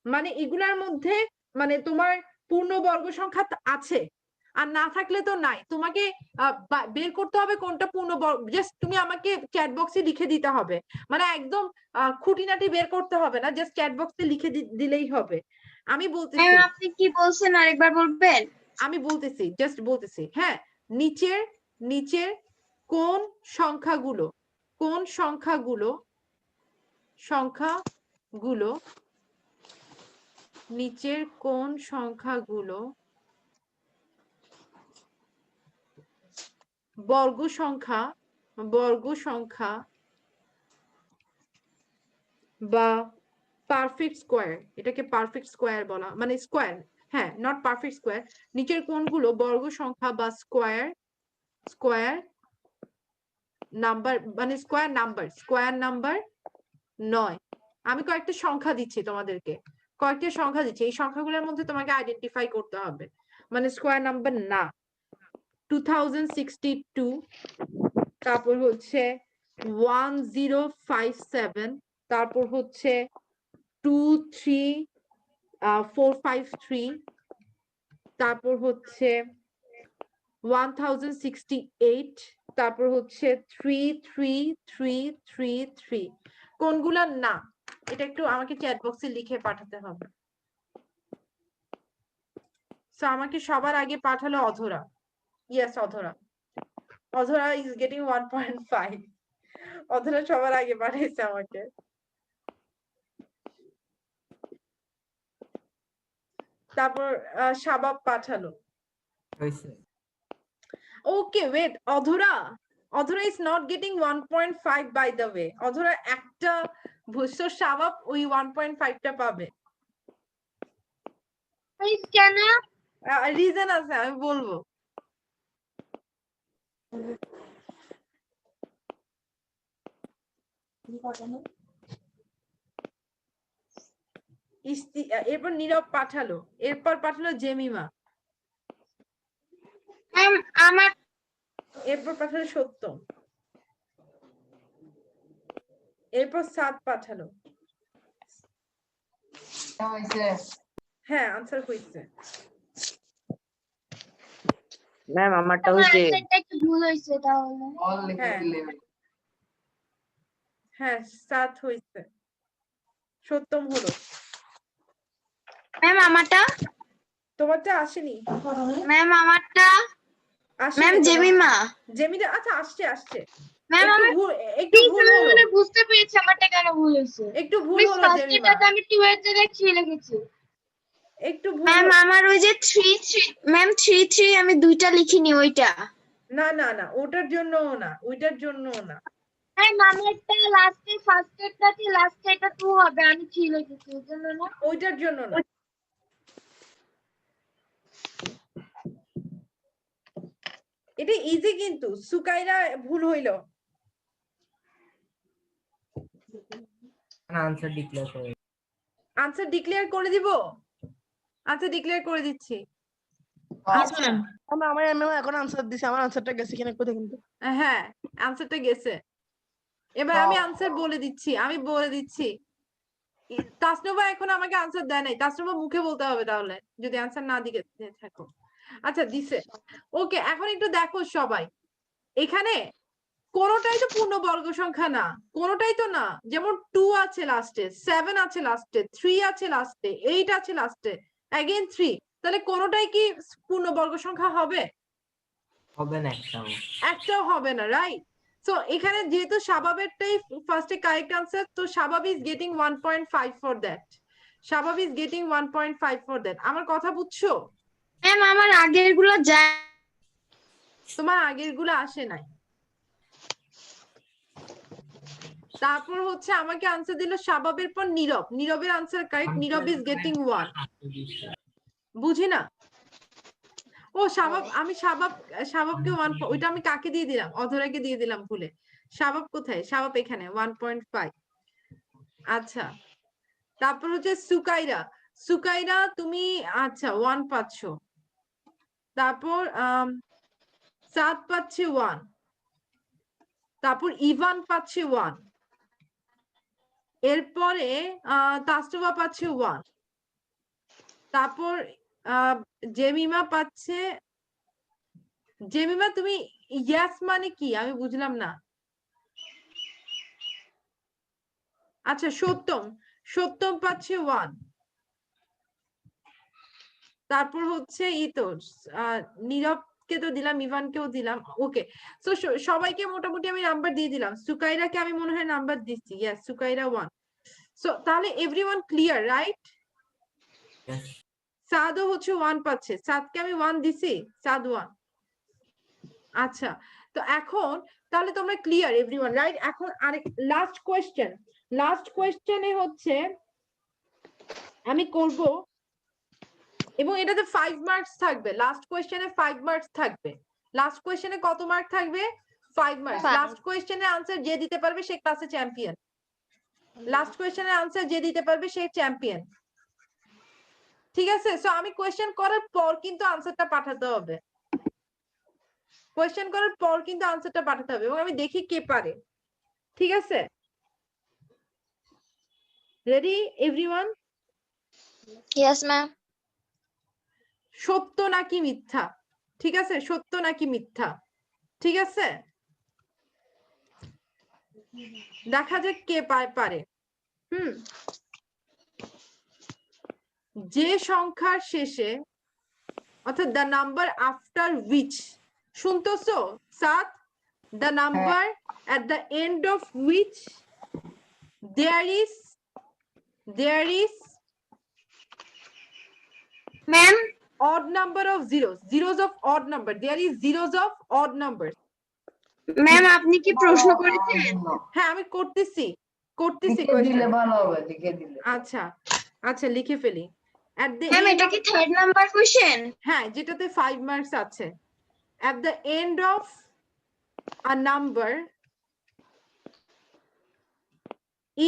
মানে এগুলার মধ্যে মানে তোমার পূর্ণবর্গ সংখ্যা আছে, আর না থাকলে তো নাই। তোমাকে বের করতে হবে কোনটা পূর্ণবর্গ, জাস্ট তুমি আমাকে চ্যাট বক্সে লিখে দিতে হবে, মানে একদম খুঁটিনাটি বের করতে হবে না, জাস্ট চ্যাট বক্সে লিখে দিলেই হবে। আমি বলতেছি, ম্যাম আপনি কি বলছেন আরেকবার বলবেন? আমি বলতেছি, জাস্ট বলতেছি। হ্যাঁ, নিচের কোন সংখ্যাগুলো নিচের কোন সংখ্যাগুলো বর্গ সংখ্যা বা পারফেক্ট স্কোয়ার, এটাকে পারফেক্ট স্কোয়ার বলা, মানে স্কোয়ার, হ্যাঁ নট পারফেক্ট স্কোয়ার, নিচের কোনগুলো বর্গ সংখ্যা বা স্কোয়ার নাম্বার, মানে স্কোয়ার নাম্বার নয়। আমি কয়েকটা সংখ্যা দিচ্ছি তোমাদেরকে, এই সংখ্যাগুলোর মধ্যে তোমাকে আইডেন্টিফাই করতে হবে, মানে স্কোয়ার নাম্বার না। 2062, তারপর হচ্ছে 1057, তারপর হচ্ছে 23453, তারপর হচ্ছে 1068, তারপর হচ্ছে 33333। কোনগুলা না, এটা একটু আমাকে চ্যাট বক্সে লিখে পাঠাতে হবে। সো আমাকে সবার আগে পাঠালো অধরা। ইয়েস, অধরা ইজ গেটিং 1.5। অধরা সবার আগে পাঠাইছে আমাকে। তারপর শাবাব পাঠালো। ওকে ওয়েট, অধরা is not getting 1.5 by the way. অধরা একটা বুঝছো, শাবাব ওই 1.5টা পাবে। কেন? রিজন আছে, আমি বলবো। এরপর নীরব পাঠালো, এরপর পাঠালো জেমিমা। ম্যাম আমার এরপর পাঠালো সত্যম, এরপর সাত পাঠালো। হয়েছে হ্যাঁ আনসার হয়েছে। ম্যাম আমারটা হয়েছে। একটু ভুল হয়েছে তাহলে। অল লিখে হ্যাঁ। দিলে হ্যাঁ সাত হয়েছে, সত্যম হলো। ম্যাম আমারটা, তোমারটা আসেনি, ম্যাম আমারটা, আসেনি ম্যাম তোমার- জেমিমা, জেমিনা, আচ্ছা আসছে আসছে। ম্যাম একটু আমার ভুল, একটু ভুল হলো, বুঝতে পেরেছি আমারটা কেন ভুল হয়েছে। একটু ভুল মিস হলো ফার্স্ট জেমিমা, এটাতে আমি 2 এর জায়গায় 3 লিখেছি। একটু ভুল ম্যাম হলো। আমার ওই যে 3 ম্যাম 3 আমি 2টা লিখিনি ওইটা। না না না ওটার জন্য না, ওইটার জন্য না। ম্যাম আমি একটা লাস্টে ফার্স্ট এরটাতে লাস্টে এটা 2 হবে, আমি 3 লিখেছি ওই জন্য না। ওইটার জন্য না। এটা ইজি কিন্তু সুকাইরা ভুল হইলো। আনসার ডিক্লেয়ার করে। আনসার ডিক্লেয়ার করে দিব, আনসার ডিক্লেয়ার করে দিচ্ছি। আচ্ছা আমার এখন আনসার দিছে, আমার আনসারটা গেছে কিনা একটু দেখেন তো। হ্যাঁ আনসারটা গেছে, এবার আমি আনসার বলে দিচ্ছি, আমি বলে দিচ্ছি। তাসনুভা এখন আমাকে আনসার দেয় নাই, তাসনুভা মুখে বলতে হবে তাহলে যদি আনসার না দিকে থাকো। আচ্ছা দিছে, ওকে। এখন একটু দেখো সবাই, এখানে কোনোটাই তো পূর্ণবর্গ সংখ্যা না, কোনোটাই তো না। যেমন 2 আছে লাস্টে, 7 আছে লাস্টে, 3 আছে লাস্টে, 8 আছে লাস্টে, अगेन 3। তাহলে কোনোটাই কি পূর্ণবর্গ সংখ্যা হবে? হবে না একটাও। একটাও হবে না, রাইট? সো এখানে যেহেতু শাবাবেরটাই ফার্স্টে কারেক্ট আনসার, তো Shabab is getting 1.5 for that, Shabab is getting 1.5 for that. আমার কথা বুঝছো? ম্যাম আমার আগের গুলো যায়, তোমার আগের গুলো আসে নাই। তারপর হচ্ছে আমাকে আনসার দিল শাবাবের পর নীরব, নীরবের answer correct, Nirob is getting 1। বুঝি না। ও শাবাব, আমি শাবাবকে 1, ওইটা আমি কাকে দিয়ে দিলাম? অধরাকে দিয়ে দিলাম ভুলে। শাবাব কোথায়? শাবাব এখানে 1.5। আচ্ছা তারপর হচ্ছে সুকাইরা, সুকাইরা তুমি আচ্ছা 1 পাচ্ছ। তারপর সাত পাচ্ছে 1, তারপর ইভান পাচ্ছে 1, এরপরে তাসনুভা পাচ্ছে 1, তারপর জেমিমা পাচ্ছে। জেমিমা তুমি ইয়াস মানে কি আমি বুঝলাম না। আচ্ছা সত্যম, সত্যম পাচ্ছে 1। তারপর হচ্ছে তো নীরবকে তো দিলাম, ইভানকেও দিলাম, ওকে। সো সবাইকে মোটামুটি আমি নাম্বার দিয়ে দিলাম। সুকাইরাকে আমি মনে হয় নাম্বার দিচ্ছি, ইয়েস সুকাইরা 1। সো তাহলে এভরিওয়ান ক্লিয়ার, রাইট? সাদও হচ্ছে 1 পাচ্ছে, সাদকে আমি 1 দিছি, সাদ 1। আচ্ছা তো এখন তাহলে তোমরা ক্লিয়ার এভরিওয়ান, রাইট? এখন আরেক লাস্ট কোয়েশ্চেন, লাস্ট কোয়েশ্চেনে হচ্ছে আমি করব, এবং এটাতে 5 মার্কস থাকবে। লাস্ট কোয়েশ্চেনে 5 মার্কস থাকবে। লাস্ট কোয়েশ্চেনে কত মার্ক থাকবে? 5 মার্কস। লাস্ট কোয়েশ্চেনের আনসার যে দিতে পারবে সে ক্লাসে চ্যাম্পিয়ন। লাস্ট কোয়েশ্চেনের আনসার যে দিতে পারবে সে চ্যাম্পিয়ন, ঠিক আছে? সো আমি কোয়েশ্চেন করার পর কিন্তু আনসারটা পাঠাতে হবে, কোয়েশ্চেন করার পর কিন্তু আনসারটা পাঠাতে হবে, এবং আমি দেখি কে পারে, ঠিক আছে? Ready everyone? Yes ma'am. সত্য নাকি মিথ্যা? ঠিক আছে, সত্য নাকি মিথ্যা? ঠিক আছে, দেখা যাক কে পারে। যে সংখ্যার শেষে, অর্থাৎ দ্য নাম্বার আফটার উইচ, শুনতেছো সাত? The number at the end of which there is ma'am odd number of zeros of odd number, there is zeros of odd numbers। Ma'am আপনি কি প্রশ্ন করেছেন? হ্যাঁ আমি করতেছি লিখে দিলে question। ভালো হবে, লিখে দিলে। আচ্ছা আচ্ছা লিখে ফেলি। at the ম্যাম end এটা of, কি 3rd নাম্বার কোশ্চেন? হ্যাঁ যেটাতে 5 মার্কস আছে। at the end of a number,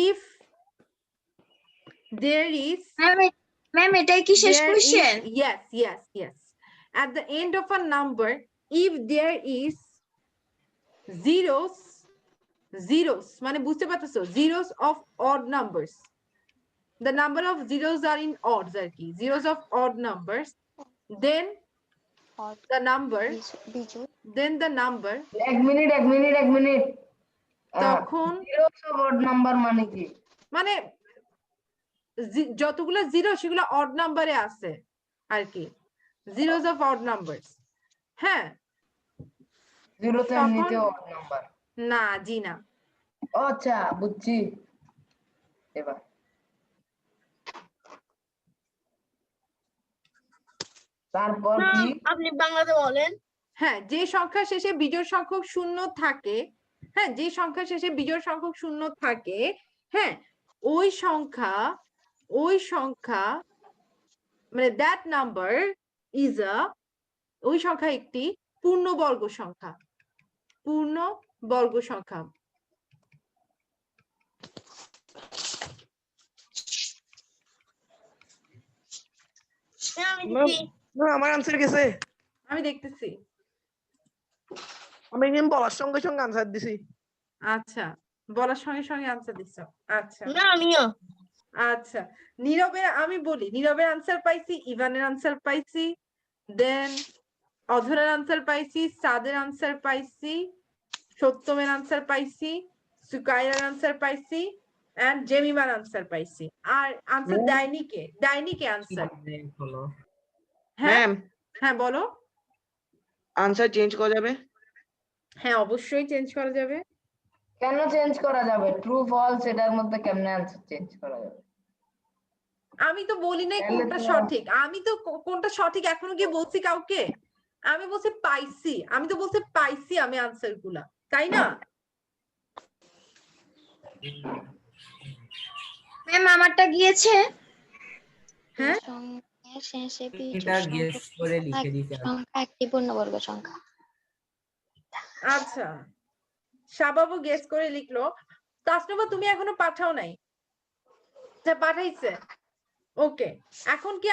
if there is, ma'am এটাই কি শেষ there question? is, yes at the end of a number, if there is zeros মানে বুঝতে পারতেছো, zeros of odd numbers, the number of zeros are in odds আর কি, zeros of odd numbers, then Odd. the number, বিজোড় then the number, এক minute তখন zero odd number মানে কি? মানে যতগুলো জিরো সেগুলো অড নাম্বারে আছে আর কি, zeros of odd numbers। হ্যাঁ, জিরো তো তখন এমনিতে অড নাম্বার। না জি না, আচ্ছা বুঝছি এবার। তারপর কি? আপনি বাংলাতে বলেন। হ্যাঁ যে সংখ্যা শেষে বিজোড় সংখ্যক শূন্য থাকে, হ্যাঁ যে সংখ্যা শেষে বিজোড় সংখ্যক শূন্য থাকে, হ্যাঁ ওই সংখ্যা মানে দ্যাট নাম্বার ইজ আ, ওই সংখ্যা একটি পূর্ণবর্গ সংখ্যা, পূর্ণবর্গ সংখ্যা। আমার আনসার গেছে, আমি দেখতেছি। আমি কিন্তু বলার সঙ্গে সঙ্গে আনসার দিছি। আচ্ছা বলার সঙ্গে সঙ্গে আনসার দিচ্ছ। আচ্ছা না আমিও। আচ্ছা নীরবের আমি বলি, নীরবের আনসার পাইছি, ইভানের আনসার পাইছি, দেন অধরের আনসার পাইছি, সাদের আনসার পাইছি, সত্যমের আনসার পাইছি, সুকাইরার আনসার পাইছি, এন্ড জেমিমার আনসার পাইছি। আর আনসার দেয়নি কে? দেয়নি কে আনসার? হলো হ্যাঁ ম্যাম হ্যাঁ বলো। আনসার চেঞ্জ করা যাবে? হ্যাঁ অবশ্যই চেঞ্জ করা যাবে। কেন চেঞ্জ করা যাবে? ট্রু ফলস এটার মধ্যে কেমনে আনসার চেঞ্জ করা যাবে? আমি তো বলি নাই তাহলে কোনটা তো- সঠিক, আমি তো কোনটা সঠিক এখনো কি বলছি কাউকে? আমি বলছি পাইছি, আমি তো বলছি পাইছি আমি আনসার গুলা, তাই না? ম্যাম আমারটা গিয়েছে। হ্যাঁ সংখ্যার শেষে এটা বিজোড় গেস করে লিখে দিতে হবে। সংখ্যা একটি পূর্ণবর্গ সংখ্যা। আচ্ছা শাবাবু গেস করে লিখলো। তাসনুবা তুমি এখনো পাঠাও নাই? আচ্ছা পাঠাইছে, ওকে। এখন কি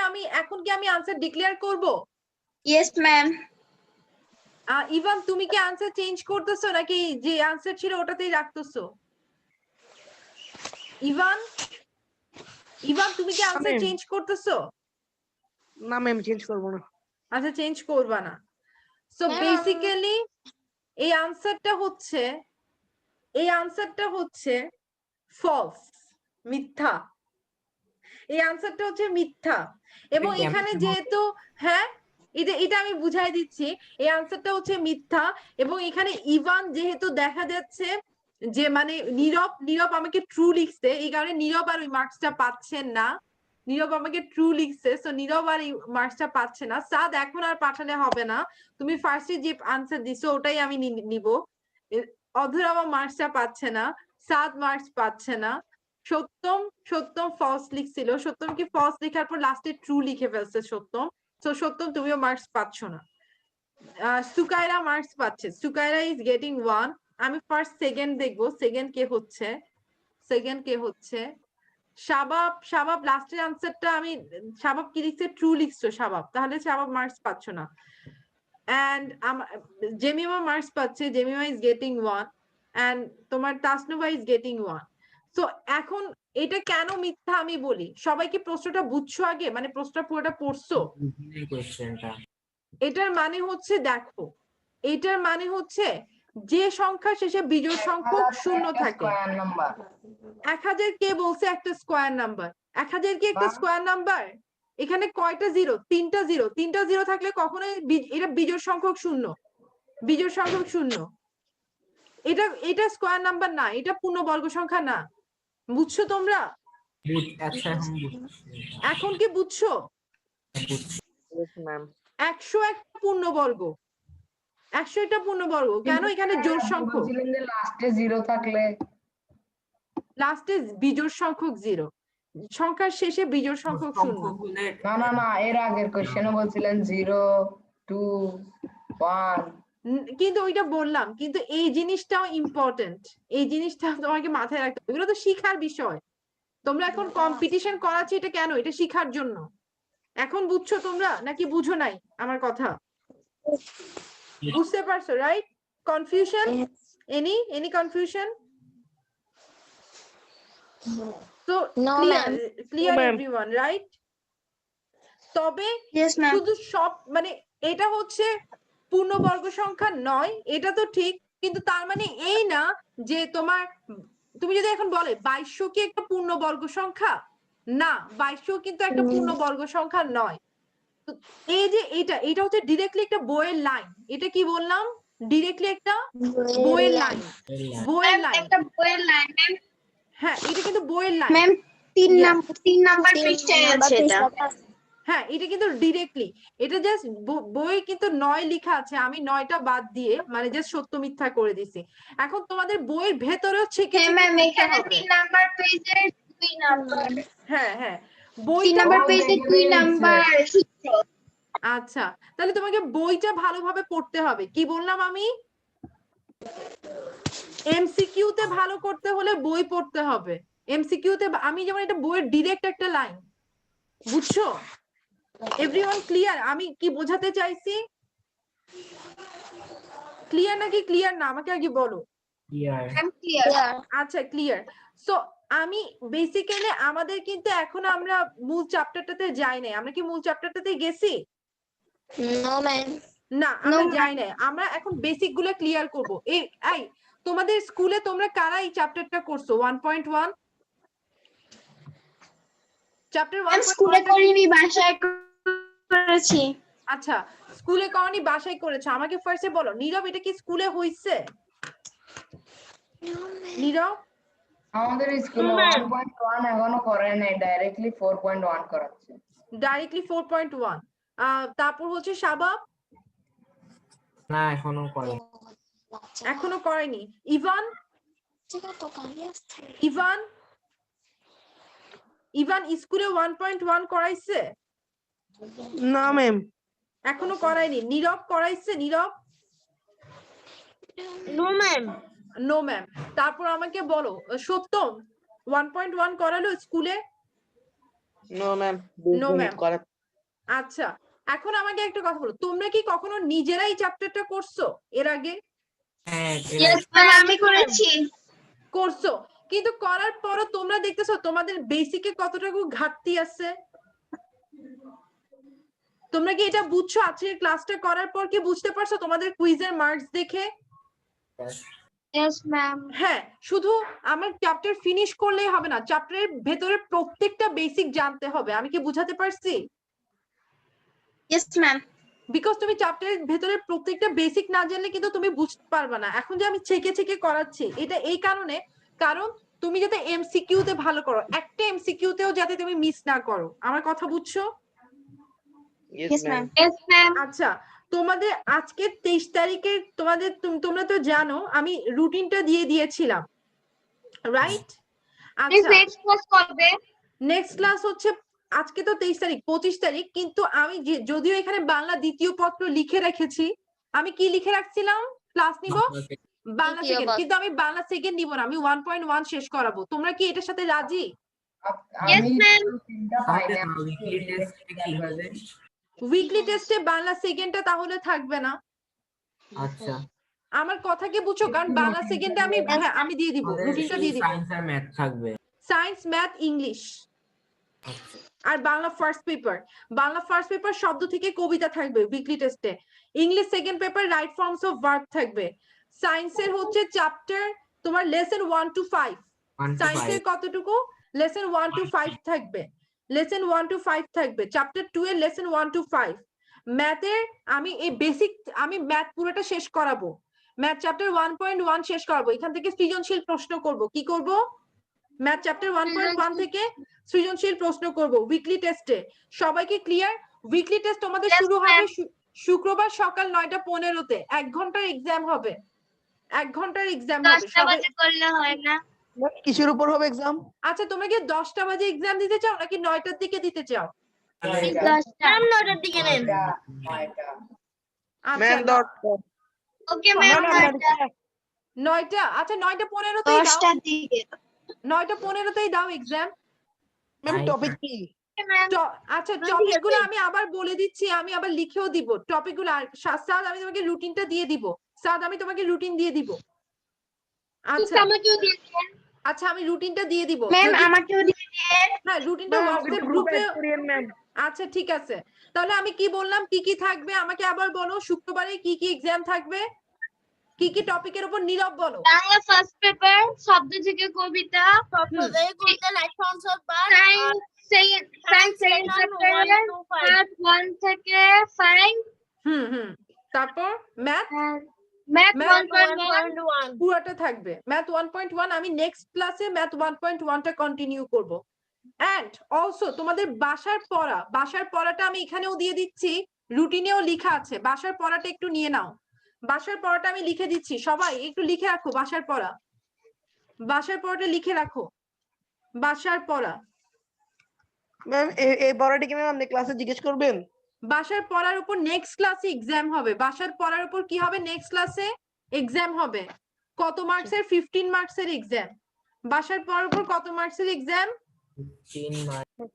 আমি আনসার ডিক্লেয়ার করব? Yes ma'am. ইভান তুমি কি আনসার চেঞ্জ করতেছো নাকি যে আনসার ছিল ওটাতেই রাখতেছো? ইভান তুমি কি আনসার ma'am. চেঞ্জ করতেছো? না ম্যাম চেঞ্জ করবো না। আচ্ছা চেঞ্জ করবা না। সো Ma'am, বেসিক্যালি এই আনসারটা হচ্ছে ফলস, মিথ্যা। এই আনসারটা হচ্ছে মিথ্যা, এবং এটা এখানে কেমন যেহেতু হ্যাঁ এটা আমি বুঝাই দিচ্ছি, এই আনসারটা হচ্ছে মিথ্যা, এবং এখানে ইভান যেহেতু দেখা যাচ্ছে যে মানে নীরব আমাকে ট্রু লিখছে, এই কারণে নীরব আর ওই মার্কসটা পাচ্ছেন না। নীরব আমাকে ট্রু লিখছে, সো নীরব আর এই মার্কসটা পাচ্ছে না। সাদ এখন আর পাঠালে হবে না, তুমি ফার্স্টে যে আনসার দিছো ওটাই আমি নিব। অধর আমার মার্কসটা পাচ্ছে না, সাদ মার্কস পাচ্ছে না। সত্যম ফলস লিখছিল, সত্যম কি ফলস লেখার পর লাস্টে ট্রু লিখে ফেলছে সত্যম, তো সত্যম তুমিও মার্কস পাচ্ছ না। সুকাইরা মার্কস পাচ্ছে, সুকাইরা ইজ গেটিং 1। আমি ফার্স্ট সেকেন্ড দেখবো, সেকেন্ড কে হচ্ছে শাবাব লাস্টের আনসারটা আমি, শাবাব কি লিখছে? ট্রু লিখছো শাবাব, তাহলে শাবাব মার্কস পাচ্ছ না। এন্ড জেমিমা মার্কস পাচ্ছে, জেমিমা ইজ গেটিং 1, এন্ড তোমার তাসনুবা ইজ গেটিং 1। তো এখন এটা কেন মিথ্যা আমি বলি, সবাই কি প্রশ্নটা বুঝছো আগে, মানে প্রশ্নটা পুরোটা পড়ছো? এই কোশ্চেনটা এটার মানে হচ্ছে দেখো, এটার মানে হচ্ছে যে সংখ্যা শেষে বিজোড় সংখ্যক শূন্য থাকে। স্কয়ার নাম্বার 1000 কে বলছে একটা স্কয়ার নাম্বার? 1000 কি একটা বাহ। Square number? এখানে কয়টা জিরো? তিনটা জিরো থাকলে কখনোই এটা বিজোড় সংখ্যক শূন্য, বিজোড় সংখ্যক শূন্য। এটা স্কয়ার নাম্বার না, এটা পূর্ণবর্গ সংখ্যা না। বুঝছো তোমরা? আচ্ছা এখন কি বুঝছো? Yes ma'am. 100 একটা পূর্ণবর্গ, 100 একটা পূর্ণবর্গ। কেন? এখানে জোড় সংখ্যক, বলছিলেন যে লাস্টে জিরো থাকলে লাস্টে বিজোড় সংখ্যক জিরো, সংখ্যার শেষে বিজোড় সংখ্যক শূন্য। না এর আগের কোশ্চেনে বলছিলেন 0 2 1। কিন্তু ওইটা বললাম, কিন্তু এই জিনিসটাও ইম্পর্টেন্ট, এই জিনিসটা তোমাকে মাথায় রাখতে হবে, এগুলো তো শিখার বিষয়। তোমরা এখন কম্পিটিশন করাচ্ছি, এটা কেন? এটা শিখার জন্য। এখন বুঝছো তোমরা নাকি বুঝো নাই আমার কথা? বুঝতে পারছো right? Confusion? Any confusion? So No, clear, ma'am. clear ma'am. everyone, right? তবে Yes, ma'am. শুধু সব মানে এটা হচ্ছে পূর্ণবর্গ সংখ্যা নয়, এটা তো ঠিক, কিন্তু তার মানে এই না যে তোমার তুমি যদি এখন বলে 2200 কি একটা পূর্ণবর্গ সংখ্যা? না, 2200 কিন্তু একটা পূর্ণবর্গ সংখ্যা নয়। তো এই যে এটা হচ্ছে ডিরেক্টলি একটা বইয়ের লাইন। এটা কি বললাম? ডিরেক্টলি একটা বইয়ের লাইন, বইয়ের লাইন। একটা বইয়ের লাইন ম্যাম। হ্যাঁ, এটা কিন্তু বইয়ের লাইন। Ma'am 3 Yes. নাম্বার পৃষ্ঠায় আছে এটা। হ্যাঁ, এটা কিন্তু ডিরেক্টলি, এটা জাস্ট বই কিন্তু 9 লেখা আছে, আমি 9টা বাদ দিয়ে মানে জাস্ট সত্য মিথ্যা করে দিছি। এখন তোমাদের বইয়ের ভেতরেও ছেকে হ্যাঁ ছেকে ম্যাম, করতে এখানে হবে। 3 নাম্বার পেজে 2 নাম্বার। হ্যাঁ হ্যাঁ, 3 বইটা নাম্বার ও পেজে দেখে 2 দিয়েছে। নাম্বার সূত্র। আচ্ছা, তাহলে তোমাকে বইটা ভালোভাবে পড়তে হবে। কি বললাম আমি? এমসিকিউ তে ভালো করতে হলে বই পড়তে হবে। এমসিকিউ তে আমি যেমন এটা বইয়ের ডিরেক্ট একটা লাইন, বুঝছো? এভরিওয়ান ক্লিয়ার আমি কি বোঝাতে চাইছি? ক্লিয়ার নাকি ক্লিয়ার না আমাকে আগে বলো। ইয়ার ম্যাম ক্লিয়ার। আচ্ছা, ক্লিয়ার। সো আমি বেসিক্যালি আমাদের কিন্তু এখন আমরা মূল চ্যাপ্টারটাতে যাই নাই। আমরা কি মূল চ্যাপ্টারটাতে গেছি? No, ma'am. না, আমরা যাই নাই। আমরা এখন বেসিক গুলো ক্লিয়ার করব। এই তোমাদের স্কুলে তোমরা কারা এই চ্যাপ্টারটা করছো 1.1? চ্যাপ্টার ম্যাম স্কুলে 1.1 করিনি, বাসায় করেছি। আচ্ছা, স্কুলে করনি, বাসায় করেছো। আমাকে ফার্স্টে বলো, নীরব এটা কি স্কুলে হইছে? নীরব আমাদের স্কুলে 1.1 এখনো করে নাই, ডাইরেক্টলি 4.1 করাচ্ছে। ডাইরেক্টলি 4.1। তারপর হচ্ছে শাবাব না এখনো করে এখনো করেনি। ইভান ইভান ইভান স্কুলে 1.1 করাইছে? না ম্যাম। এখনো করায়নি। নীরব করাইছে? Nirob no ma'am. No ma'am. তারপর আমাকে বলো, সত্যম 1.1 করালো স্কুলে? No ma'am. No ma'am. আচ্ছা, এখন আমাকে একটা কথা বলো, তোমরা কি কখনো নিজেরাই চ্যাপ্টারটা করছো এর আগে? হ্যাঁ ইয়েস ম্যাম, আমি করেছি। করছো, কিন্তু করার পরও তোমরা দেখতেছো তোমাদের বেসিকে কতটুকু ঘাটতি আছে? তোমরা কি এটা বুঝছো? আজকের ক্লাসটা করার পর কি বুঝতে পারছো তোমাদের কুইজের মার্কস দেখে? Yes ma'am. হ্যাঁ, শুধু আমার চ্যাপ্টার ফিনিশ করলেই হবে না, চ্যাপ্টারের ভেতরে প্রত্যেকটা বেসিক জানতে হবে। আমি কি বুঝাতে পারছি? Yes ma'am. বিকজ তুমি চ্যাপ্টারের ভেতরে প্রত্যেকটা বেসিক না জানলে কিন্তু তুমি বুঝতে পারবে না। এখন যে আমি ছেকে ছেকে করাচ্ছি এটা এই কারণে, কারণ তুমি যাতে এমসিকিউ তে ভালো করো, একটা এমসিকিউ তেও যাতে তুমি মিস না করো। আমার কথা বুঝছো? Yes ma'am. Yes ma'am. আচ্ছা, তোমাদের আজকে 23 তারিখে তোমাদের তোমরা তো জানো আমি রুটিনটা দিয়ে দিয়েছিলাম, রাইট? আচ্ছা, নেক্সট ক্লাস কবে? নেক্সট ক্লাস হচ্ছে আজকে তো 23 তারিখ, 25 তারিখ, কিন্তু আমি যদিও এখানে বাংলা দ্বিতীয় পত্র লিখে রেখেছি, আমি কি লিখে রাখছিলাম? ক্লাস নিব বাংলা সেকেন্ড, কিন্তু আমি বাংলা সেকেন্ড নিব না, আমি 1.1 শেষ করাবো। তোমরা কি এটার সাথে রাজি? Yes ma'am. উইকলি টেস্টে কি হবে? উইকলি টেস্টে বাংলা সেকেন্ডটা তাহলে থাকবে না। আচ্ছা আমার কথা কি বুঝছো? কারণ বাংলা সেকেন্ডটা আমি হ্যাঁ আমি দিয়ে দিব, রুটিনটা দিয়ে দিব। সায়েন্স আর ম্যাথ থাকবে। সায়েন্স, ম্যাথ, ইংলিশ আর Bangla first paper. Bangla first paper শব্দ থেকে কবিতা থাকবে উইকলি টেস্টে। English second paper right forms of verb থাকবে। সায়েন্সের হচ্ছে চ্যাপ্টার তোমার লেসন 1 to 5। সায়েন্সের কতটুকু? লেসন 1 to 5 থাকবে। লেসন 1 to 5 থাকবে। চ্যাপ্টার 2 এর লেসন 1 to 5। ম্যাথের আমি এই বেসিক আমি ম্যাথ পুরোটা শেষ করাবো। ম্যাথ চ্যাপ্টার 1.1 শেষ করাবো। এখান থেকে সৃজনশীল প্রশ্ন করব। কি করব? ম্যাথ চ্যাপ্টার 1.1 থেকে সৃজনশীল প্রশ্ন করব উইকলি টেস্টে। সবাইকে ক্লিয়ার? উইকলি টেস্ট তোমাদের শুরু হবে শুক্রবার সকাল 9:15-তে। 1 ঘন্টার এক্সাম হবে। 1 ঘন্টার এক্সাম হবে। 10টা বাজে করলে হয় না? কিসের উপর হবে এক্সাম? আচ্ছা, তোমরা কি 10টা বাজে এক্সাম দিতে চাও নাকি 9টার দিকে দিতে চাও? 10টা। ম্যাম 9টার দিকে নেন। আচ্ছা, ওকে ম্যাম 9টা। আচ্ছা 9:15-তেই দাও। 10টার দিকে। 9:15-তেই দাও এক্সাম। ম্যাম টপিক কি? আচ্ছা, টপিকগুলো আমি আবার বলে দিচ্ছি, আমি আবার লিখেও দিব টপিকগুলো। আর স্যার আমি তোমাকে রুটিনটা দিয়ে দিব। স্যার আমি তোমাকে রুটিন দিয়ে দিব। আচ্ছা আমাকেও দিয়ে দিন আচ্ছা আমি রুটিনটা দিয়ে দিব ম্যাম যদি- আমাকেও দিয়ে দিন হ্যাঁ রুটিনটা হোয়াটসঅ্যাপ গ্রুপে আচ্ছা ঠিক আছে তাহলে আমি কি বললাম কি কি থাকবে আমাকে আবার বলো শুক্রবারে কি কি এক্সাম থাকবে কি কি টপিকের উপর নীরব বলো বাংলা ফার্স্ট পেপার শব্দ থেকে কবিতা সায়েন্স সেকেন্ড পেপার পার্ট 1 থেকে 5 হুম তারপর ম্যাথ ম্যাথ Math 1.1 পুরোটা থাকবে ম্যাথ 1.1 আমি নেক্সট ক্লাসে ম্যাথ 1.1টা কন্টিনিউ করব এন্ড অলসো তোমাদের বাসার পড়াটা আমি এখানেও দিয়ে দিচ্ছি রুটিনেও লেখা আছে বাসার পড়াটা একটু নিয়ে নাও বাসার পড়াটা আমি লিখে দিচ্ছি সবাই একটু লিখে রাখো বাসার পড়াটা লিখে রাখো বাসার পড়া ম্যাম এই বড়টি কি ম্যাম আপনি ক্লাসে জিজ্ঞেস করবেন? বাসার পড়ার উপর নেক্সট ক্লাসে এক্সাম হবে বাসার পড়ার উপর কি হবে নেক্সট ক্লাসে এক্সাম হবে কত মার্কসের 15 মার্কসের এক্সাম বাসার পড়ার উপর কত মার্কসের এক্সাম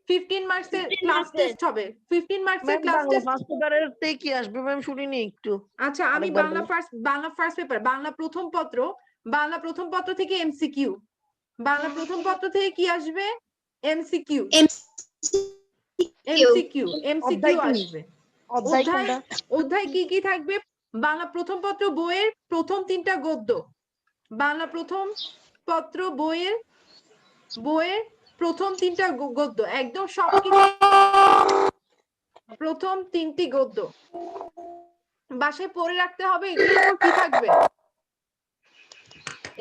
15 মার্কসের ক্লাস টেস্ট হবে 15 মার্কসের ক্লাস টেস্ট ফার্স্ট পেপারের তে কি আসবে ম্যাম শুনিনি একটু। আচ্ছা আমি আরেকবার বাংলা ফার্স্ট পেপার বাংলা প্রথম পত্র থেকে এমসিকিউ বাংলা প্রথম পত্র থেকে কি আসবে এমসিকিউ অধ্যায় কি? আসবে অধ্যায় কোনটা? অধ্যায় কি থাকবে বাংলা প্রথম পত্র বইয়ের প্রথম 3টা গদ্য বাংলা প্রথম পত্র বইয়ের প্রথম 3টা গদ্য একদম সবকিছু প্রথম 3টি গদ্য বাসায় পড়ে রাখতে হবে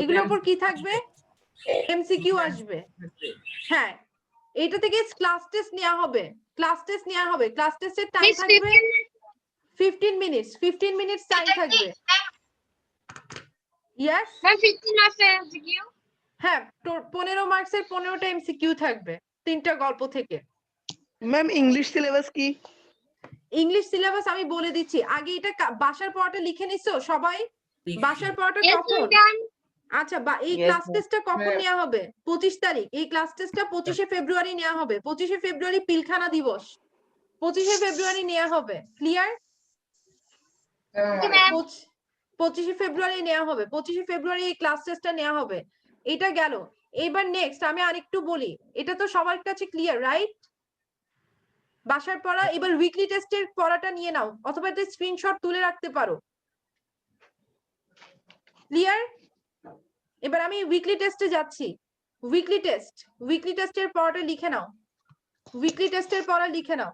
এগুলোর উপর কি থাকবে এমসিকিউ আসবে হ্যাঁ এটা থেকে ক্লাস টেস্ট নেওয়া হবে ক্লাস টেস্টের টাইম থাকবে 15 মিনিটস টাইম থাকবে ইয়েস ম্যাম 15 মার্কসের এমসিকিউ হ্যাঁ 15 মার্কসের 15টা এমসিকিউ থাকবে 3টা গল্প থেকে ম্যাম ইংলিশ সিলেবাস কি? ইংলিশ সিলেবাস আমি বলে দিচ্ছি আগে এটা বাসার পড়াটা লিখে নিছো সবাই বাসার পড়াটা কখন আচ্ছা এই ক্লাস টেস্টটা কখন নেওয়া হবে 25 তারিখ এই ক্লাস টেস্টটা 25শে ফেব্রুয়ারি নেওয়া হবে 25শে ফেব্রুয়ারি পিলখানা দিবস 25শে ফেব্রুয়ারি নেওয়া হবে ক্লিয়ার 25শে ফেব্রুয়ারি নেওয়া হবে 25শে ফেব্রুয়ারি এই ক্লাস টেস্টটা নেওয়া হবে এটা গেল এবার নেক্সট আমি আরেকটু বলি এটা তো সবার কাছে ক্লিয়ার রাইট বাসার পড়া এবার উইকলি টেস্টের পড়াটা নিয়ে নাও অথবা একটা স্ক্রিনশট তুলে রাখতে পারো ক্লিয়ার এবার আমি উইকলি টেস্টে যাচ্ছি উইকলি টেস্টের পড়াটা লিখে নাও উইকলি টেস্টের পড়া লিখে নাও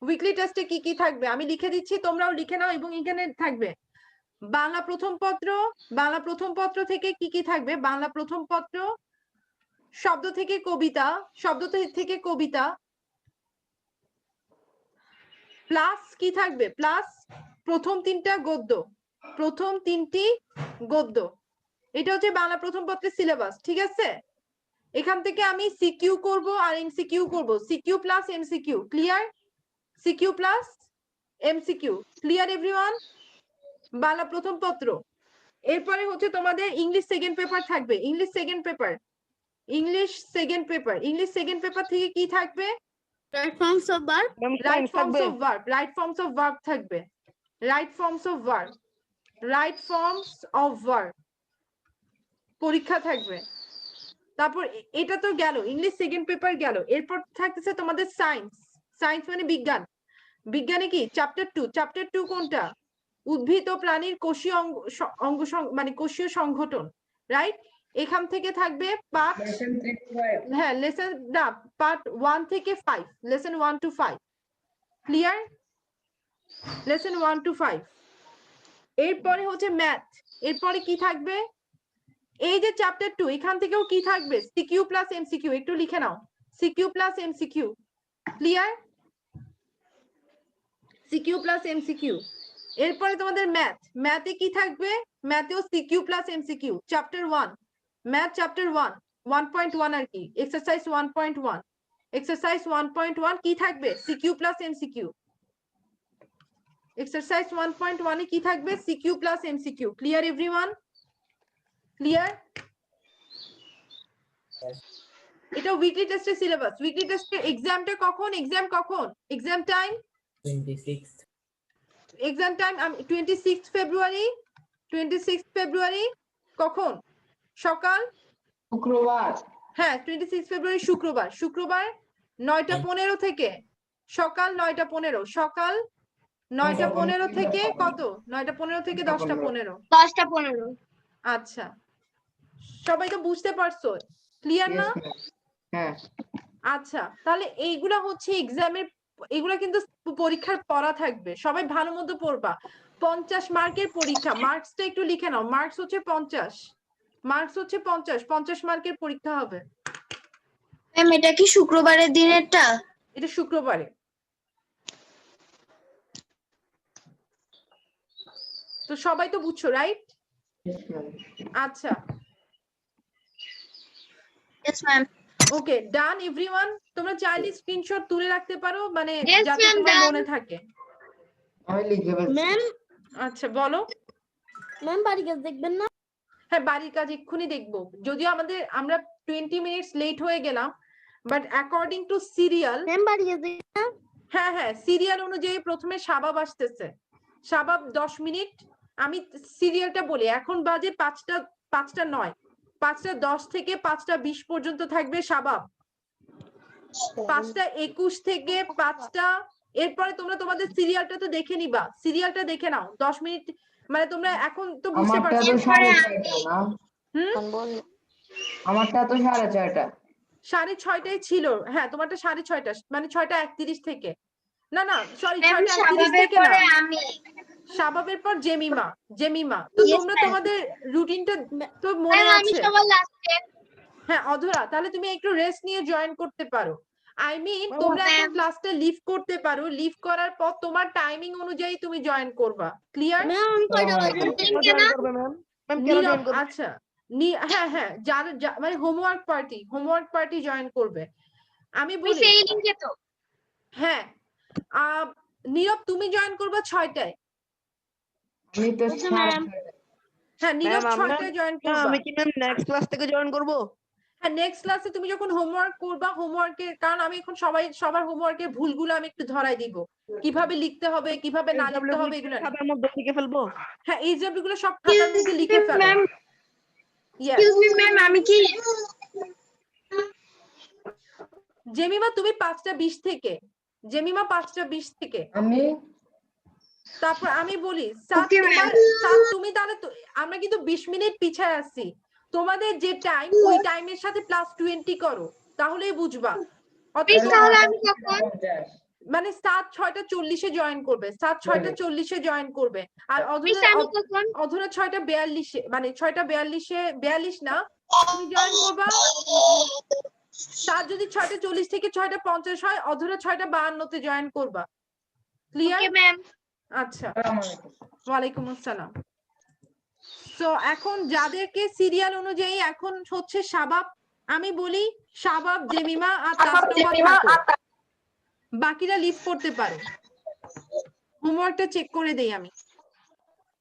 উইকলি টেস্টে কি থাকবে আমি লিখে দিচ্ছি তোমরাও লিখে নাও এবং এখানে থাকবে বাংলা প্রথম পত্র থেকে কি থাকবে বাংলা প্রথম পত্র শব্দ থেকে কবিতা প্লাস কি থাকবে প্লাস প্রথম 3টা গদ্য এটা হচ্ছে বাংলা প্রথম পত্রের সিলেবাস ঠিক আছে এখান থেকে আমি সিকিউ করব আর এমসিকিউ করব CQ plus MCQ clear CQ plus MCQ clear everyone Bangla প্রথম পত্র এরপরে হচ্ছে তোমাদের ইংলিশ সেকেন্ড পেপার থাকবে ইংলিশ সেকেন্ড পেপার থেকে কি থাকবে right forms of verb right forms of verb পরীক্ষা থাকবে তারপর এটা তো গেল ইংলিশ সেকেন্ড পেপার গেল এরপর থাকতেছে তোমাদের সায়েন্স মানে বিজ্ঞানে কি চ্যাপ্টার 2 কোনটা উদ্ভিদ ও প্রাণীর কোষীয় অঙ্গ মানে কোষীয় সংগঠন রাইট এখান থেকে থাকবে পার্ট হ্যাঁ পার্ট 1 থেকে 5 lesson 1 to 5 clear lesson 1 to 5 এরপরে হচ্ছে ম্যাথ এরপরে কি থাকবে এই যে চ্যাপ্টার 2 এখান থেকেও কি থাকবে সিকিউ প্লাস এমসিকিউ একটু লিখে নাও CQ plus MCQ clear CQ plus MCQ এরপরে তোমাদের ম্যাথে কি থাকবে ম্যাথেও CQ plus MCQ chapter 1 math chapter 1 আর কি এক্সারসাইজ 1.1 কি থাকবে সিকিউ প্লাস এমসিকিউ এক্সারসাইজ 1.1 এ কি থাকবে CQ plus MCQ clear everyone clear এটা উইকলি টেস্টের সিলেবাস উইকলি টেস্টের এক্সামটা কখন exam time 26 exam time 26 February কখন সকাল শুক্রবার হ্যাঁ 26 ফেব্রুয়ারি শুক্রবার, শুক্রবার 9:15 থেকে সকাল 9:15, সকাল 9:15 থেকে কত 9:15 থেকে 10:15। 10:15 আচ্ছা সবাই তো বুঝতে পারছো, ক্লিয়ার না? Yes, ma'am. হ্যাঁ আচ্ছা তাহলে এইগুলা হচ্ছে এক্সামের, এগুলা কিন্তু পরীক্ষার পড়া থাকবে, সবাই ভালো মতো পড়বা। 50 মার্কের পরীক্ষা, মার্কসটা একটু লিখে নাও, মার্কস হচ্ছে 50, মার্কস হচ্ছে 50 মার্কের পরীক্ষা হবে। ম্যাম এটা কি শুক্রবারের দিনেরটা? এটা শুক্রবারে। তো সবাই তো বুঝছো রাইট? Yes, ma'am. আচ্ছা Yes ম্যাম। ওকে ডান এভরিওয়ান, তোমরা চাইলে স্ক্রিনশট তুলে রাখতে পারো, মানে Yes, যাতে ma'am, তোমার done. মনে থাকে। আমি লিখে ফেলছি ম্যাম আচ্ছা বলো। ম্যাম বাড়ি কাজ দেখবেন না? হ্যাঁ বাড়ির কাজ এক্ষুনি দেখবো, যদিও আমরা 20 মিনিটস লেট হয়ে গেলাম, but according to serial, ma'am বাড়ি কাজ দেখবেন না? হ্যাঁ হ্যাঁ সিরিয়াল অনুযায়ী প্রথমে শাবাব আসতেছে, শাবাব 10 মিনিট। আমি সিরিয়ালটা বলি, এখন বাজে 5টা 9, 5টা 10 থেকে 5টা 20 পর্যন্ত থাকবে শাবাব, 5টা 21 থেকে 5টা, এরপরে তোমরা তোমাদের সিরিয়ালটা তো দেখে নিবা, সিরিয়ালটা দেখে নাও 10 মিনিট, মানে তোমরা এখন তো বুঝতে আমারটা পারছো। তো 6:30 না আমারটা তো 6:30 6:30টাই ছিল, হ্যাঁ তোমারটা 6:30, মানে 6:31 থেকে, না সরি ম্যাম 6:31 শাবাবের থেকে না, পরে আমি। শাবাবের পর জেমিমা, তো Yes, তোমরা ma'am. তোমাদের রুটিনটা তো মনে ম্যাম আমি আছে? সবার লাস্টে। হ্যাঁ অধরা, তাহলে তুমি একটু রেস্ট নিয়ে জয়েন করতে পারো। আই মিন তোমরা এখন ma'am. ক্লাসটা লিভ করতে পারো, লিভ করার পর তোমার টাইমিং অনুযায়ী তুমি জয়েন করবা, ক্লিয়ার? ম্যাম আমি কয়টা বাজে আসসালামু জয়েন করবে ম্যাম? ম্যাম কেন জয়েন করবে? আচ্ছা হ্যাঁ মানে হোমওয়ার্ক পার্টি জয়েন করবে। আমি বলি সেই লিংকে তো। হ্যাঁ নীরব তুমি জয়েন করবা 6টায়, আমি তো Okay, ma'am. 6:30 হ্যাঁ নীরব Ma'am, 6টায় জয়েন ম্যাম করবা। আমি কি ম্যাম নেক্সট ক্লাস থেকে জয়েন করব? হ্যাঁ নেক্সট ক্লাসে তুমি যখন হোমওয়ার্ক করবা, হোমওয়ার্কের কারণ আমি এখন সবার হোমওয়ার্কের ভুলগুলো আমি একটু ধরাই দিব, কিভাবে লিখতে হবে কিভাবে না লিখতে হবে এগুলো। খাতার মধ্যে লিখে ফেলবো? হ্যাঁ এই গুলো সব খাতার মধ্যে লিখে ফেলো। Ma'am Yes. Excuse me ma'am আমি কি জেমিমা তুমি 5:20 থেকে, জেমিমা 5:20 থেকে, আমি তারপর আমি বলি সাত Okay, ma'am. তুমি তাহলে আমরা কিন্তু 20 মিনিট পিছায় আছি, তোমাদের যে টাইম ওই টাইমের সাথে +20 করো, তাহলেই বুঝবা। তাহলে আমি কখন? 50 মানে 6:40 জয়েন করবে, 6:40 জয়েন করবে। আর মিস আমি কখন? অধরা 6:42, মানে 6:42 না, তুমি জয়েন করবা। যদি 6:40 থেকে 6:50 হয়, অধরা 6:52 জয়েন করবা, ক্লিয়ার? Okay ma'am. আচ্ছা আসসালামু আলাইকুম ওয়ালাইকুম আসসালাম। তো এখন যাদেরকে সিরিয়াল অনুযায়ী এখন হচ্ছে শাবাব, আমি বলি শাবাব, জেমিমা আর তাসনুমা থাকো, বাকিরা লিভ করতে পারো। হোমওয়ার্কটা চেক করে দেই আমি।